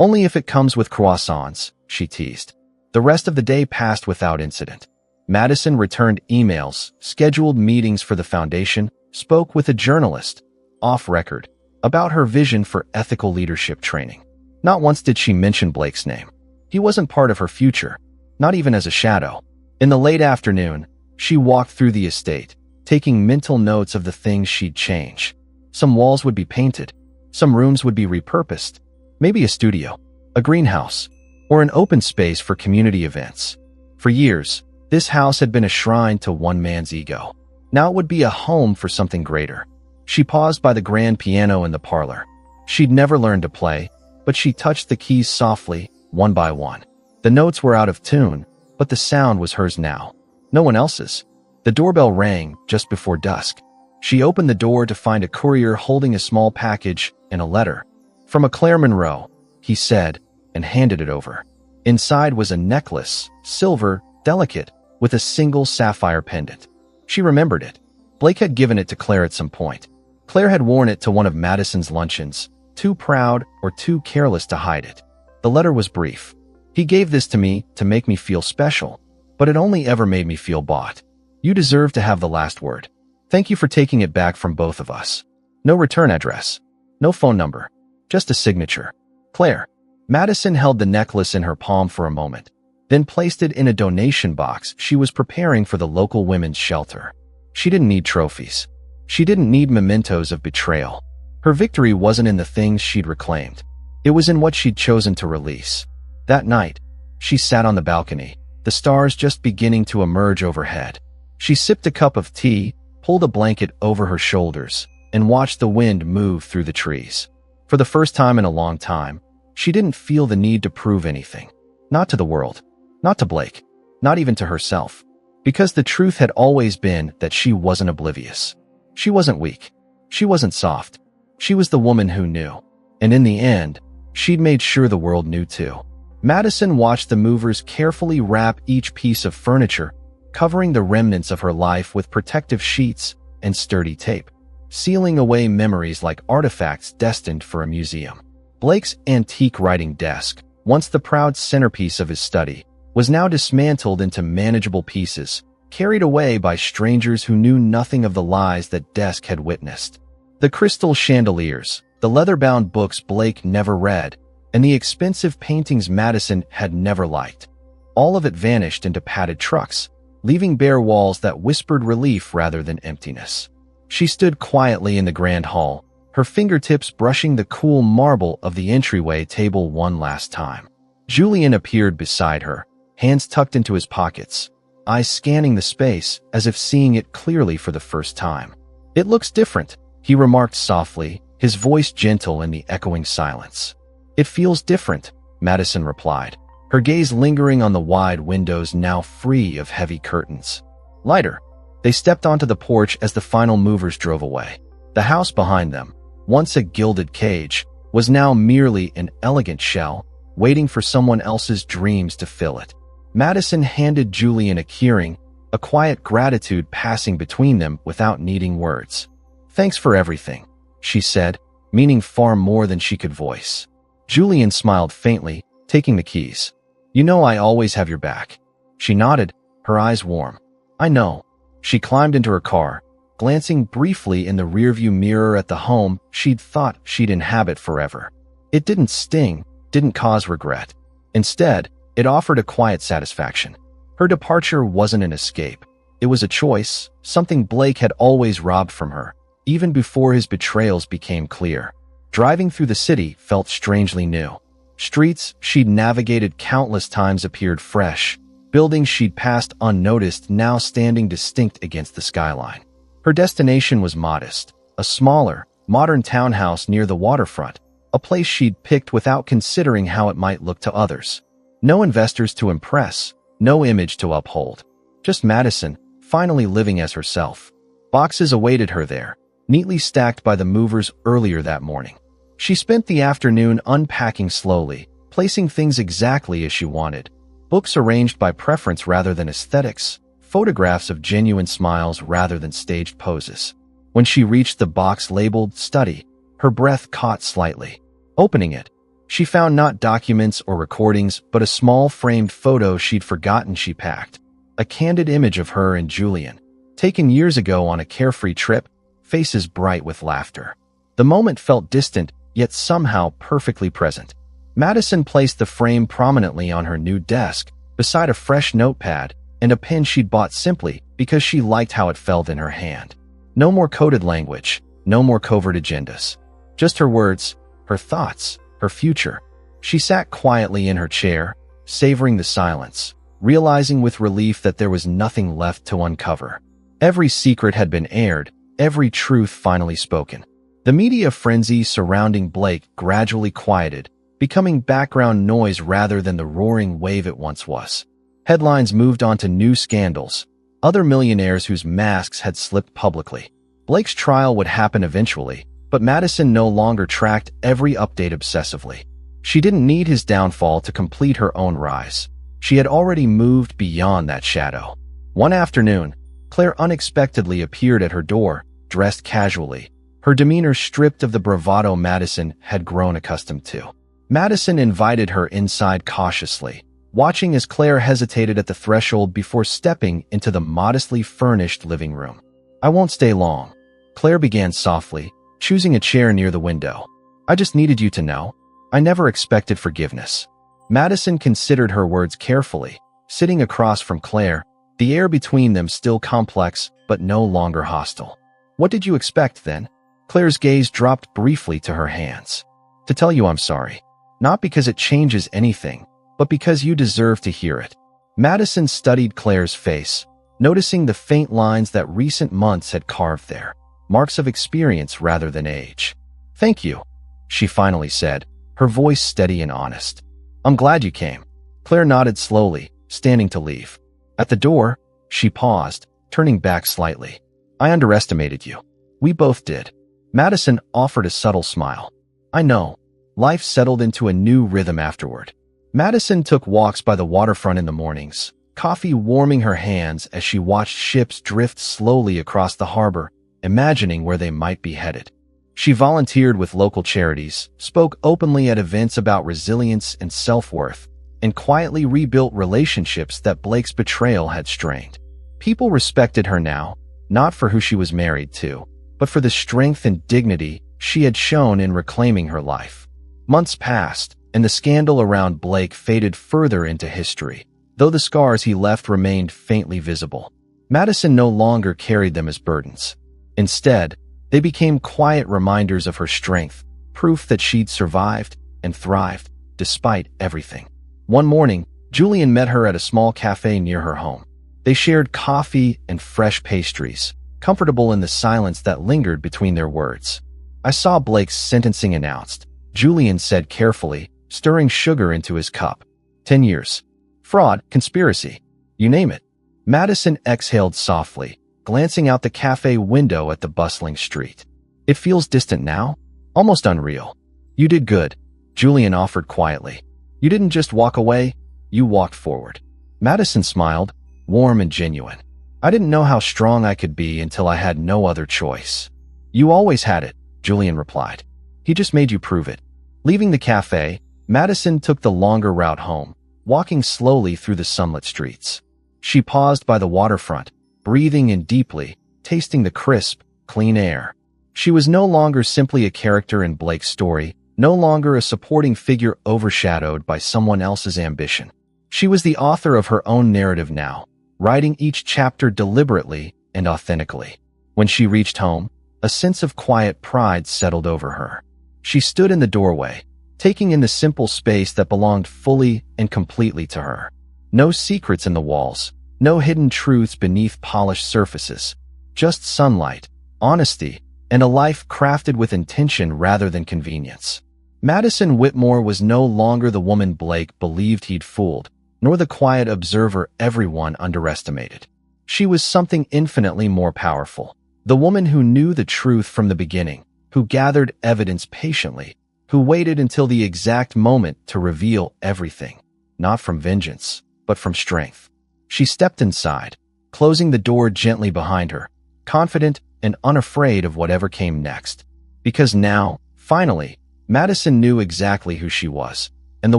"Only if it comes with croissants," she teased. The rest of the day passed without incident. Madison returned emails, scheduled meetings for the foundation, spoke with a journalist, off record, about her vision for ethical leadership training. Not once did she mention Blake's name. He wasn't part of her future, not even as a shadow. In the late afternoon, she walked through the estate, taking mental notes of the things she'd change. Some walls would be painted, some rooms would be repurposed, maybe a studio, a greenhouse, or an open space for community events. For years, this house had been a shrine to one man's ego. Now it would be a home for something greater. She paused by the grand piano in the parlor. She'd never learned to play, but she touched the keys softly, one by one. The notes were out of tune, but the sound was hers now. No one else's. The doorbell rang just before dusk. She opened the door to find a courier holding a small package and a letter. "From a Claire Monroe," he said, and handed it over. Inside was a necklace, silver, delicate, with a single sapphire pendant. She remembered it. Blake had given it to Claire at some point. Claire had worn it to one of Madison's luncheons, too proud or too careless to hide it. The letter was brief. "He gave this to me to make me feel special, but it only ever made me feel bought. You deserve to have the last word. Thank you for taking it back from both of us. No return address. No phone number. Just a signature. Claire." Madison held the necklace in her palm for a moment, then placed it in a donation box she was preparing for the local women's shelter. She didn't need trophies. She didn't need mementos of betrayal. Her victory wasn't in the things she'd reclaimed. It was in what she'd chosen to release. That night, she sat on the balcony, the stars just beginning to emerge overhead. She sipped a cup of tea, pulled a blanket over her shoulders, and watched the wind move through the trees. For the first time in a long time, she didn't feel the need to prove anything. Not to the world. Not to Blake. Not even to herself. Because the truth had always been that she wasn't oblivious. She wasn't weak. She wasn't soft. She was the woman who knew. And in the end, she'd made sure the world knew too. Madison watched the movers carefully wrap each piece of furniture, covering the remnants of her life with protective sheets and sturdy tape, sealing away memories like artifacts destined for a museum. Blake's antique writing desk, once the proud centerpiece of his study, was now dismantled into manageable pieces, carried away by strangers who knew nothing of the lies that desk had witnessed. The crystal chandeliers, the leather-bound books Blake never read, and the expensive paintings Madison had never liked. All of it vanished into padded trucks, leaving bare walls that whispered relief rather than emptiness. She stood quietly in the grand hall, her fingertips brushing the cool marble of the entryway table one last time. Julian appeared beside her, hands tucked into his pockets, eyes scanning the space as if seeing it clearly for the first time. "It looks different," he remarked softly, his voice gentle in the echoing silence. "It feels different," Madison replied. her gaze lingering on the wide windows now free of heavy curtains. Lighter. They stepped onto the porch as the final movers drove away. The house behind them, once a gilded cage, was now merely an elegant shell, waiting for someone else's dreams to fill it. Madison handed Julian a keyring, a quiet gratitude passing between them without needing words. "Thanks for everything," she said, meaning far more than she could voice. Julian smiled faintly, taking the keys. "You know I always have your back." She nodded, her eyes warm. "I know." She climbed into her car, glancing briefly in the rearview mirror at the home she'd thought she'd inhabit forever. It didn't sting, didn't cause regret. Instead, it offered a quiet satisfaction. Her departure wasn't an escape. It was a choice, something Blake had always robbed from her, even before his betrayals became clear. Driving through the city felt strangely new. Streets she'd navigated countless times appeared fresh, buildings she'd passed unnoticed now standing distinct against the skyline. Her destination was modest, a smaller, modern townhouse near the waterfront, a place she'd picked without considering how it might look to others. No investors to impress, no image to uphold. Just Madison, finally living as herself. Boxes awaited her there, neatly stacked by the movers earlier that morning. She spent the afternoon unpacking slowly, placing things exactly as she wanted. Books arranged by preference rather than aesthetics, photographs of genuine smiles rather than staged poses. When she reached the box labeled "Study," her breath caught slightly. Opening it, she found not documents or recordings, but a small framed photo she'd forgotten she packed. A candid image of her and Julian, taken years ago on a carefree trip, faces bright with laughter. The moment felt distant, yet somehow perfectly present. Madison placed the frame prominently on her new desk, beside a fresh notepad and a pen she'd bought simply because she liked how it felt in her hand. No more coded language, no more covert agendas. Just her words, her thoughts, her future. She sat quietly in her chair, savoring the silence, realizing with relief that there was nothing left to uncover. Every secret had been aired, every truth finally spoken. The media frenzy surrounding Blake gradually quieted, becoming background noise rather than the roaring wave it once was. Headlines moved on to new scandals, other millionaires whose masks had slipped publicly. Blake's trial would happen eventually, but Madison no longer tracked every update obsessively. She didn't need his downfall to complete her own rise. She had already moved beyond that shadow. One afternoon, Claire unexpectedly appeared at her door, dressed casually, her demeanor stripped of the bravado Madison had grown accustomed to. Madison invited her inside cautiously, watching as Claire hesitated at the threshold before stepping into the modestly furnished living room. "I won't stay long," Claire began softly, choosing a chair near the window. "I just needed you to know. I never expected forgiveness." Madison considered her words carefully, sitting across from Claire, the air between them still complex but no longer hostile. "What did you expect, then?" Claire's gaze dropped briefly to her hands. "To tell you I'm sorry. Not because it changes anything, but because you deserve to hear it." Madison studied Claire's face, noticing the faint lines that recent months had carved there, marks of experience rather than age. "Thank you," she finally said, her voice steady and honest. "I'm glad you came." Claire nodded slowly, standing to leave. At the door, she paused, turning back slightly. "I underestimated you. We both did." Madison offered a subtle smile. "I know." Life settled into a new rhythm afterward. Madison took walks by the waterfront in the mornings, coffee warming her hands as she watched ships drift slowly across the harbor, imagining where they might be headed. She volunteered with local charities, spoke openly at events about resilience and self-worth, and quietly rebuilt relationships that Blake's betrayal had strained. People respected her now, not for who she was married to, but for the strength and dignity she had shown in reclaiming her life. Months passed, and the scandal around Blake faded further into history, though the scars he left remained faintly visible. Madison no longer carried them as burdens. Instead, they became quiet reminders of her strength, proof that she'd survived and thrived, despite everything. One morning, Julian met her at a small cafe near her home. They shared coffee and fresh pastries, comfortable in the silence that lingered between their words. "I saw Blake's sentencing announced," Julian said carefully, stirring sugar into his cup. 10 years. Fraud, conspiracy. You name it. Madison exhaled softly, glancing out the cafe window at the bustling street. It feels distant now, almost unreal. You did good, Julian offered quietly. You didn't just walk away, you walked forward. Madison smiled, warm and genuine. I didn't know how strong I could be until I had no other choice. You always had it, Julian replied. He just made you prove it. Leaving the cafe, Madison took the longer route home, walking slowly through the sunlit streets. She paused by the waterfront, breathing in deeply, tasting the crisp, clean air. She was no longer simply a character in Blake's story, no longer a supporting figure overshadowed by someone else's ambition. She was the author of her own narrative now, writing each chapter deliberately and authentically. When she reached home, a sense of quiet pride settled over her. She stood in the doorway, taking in the simple space that belonged fully and completely to her. No secrets in the walls, no hidden truths beneath polished surfaces, just sunlight, honesty, and a life crafted with intention rather than convenience. Madison Whitmore was no longer the woman Blake believed he'd fooled, nor the quiet observer everyone underestimated. She was something infinitely more powerful. The woman who knew the truth from the beginning, who gathered evidence patiently, who waited until the exact moment to reveal everything, not from vengeance, but from strength. She stepped inside, closing the door gently behind her, confident and unafraid of whatever came next. Because now, finally, Madison knew exactly who she was, and the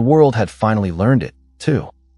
world had finally learned it, too.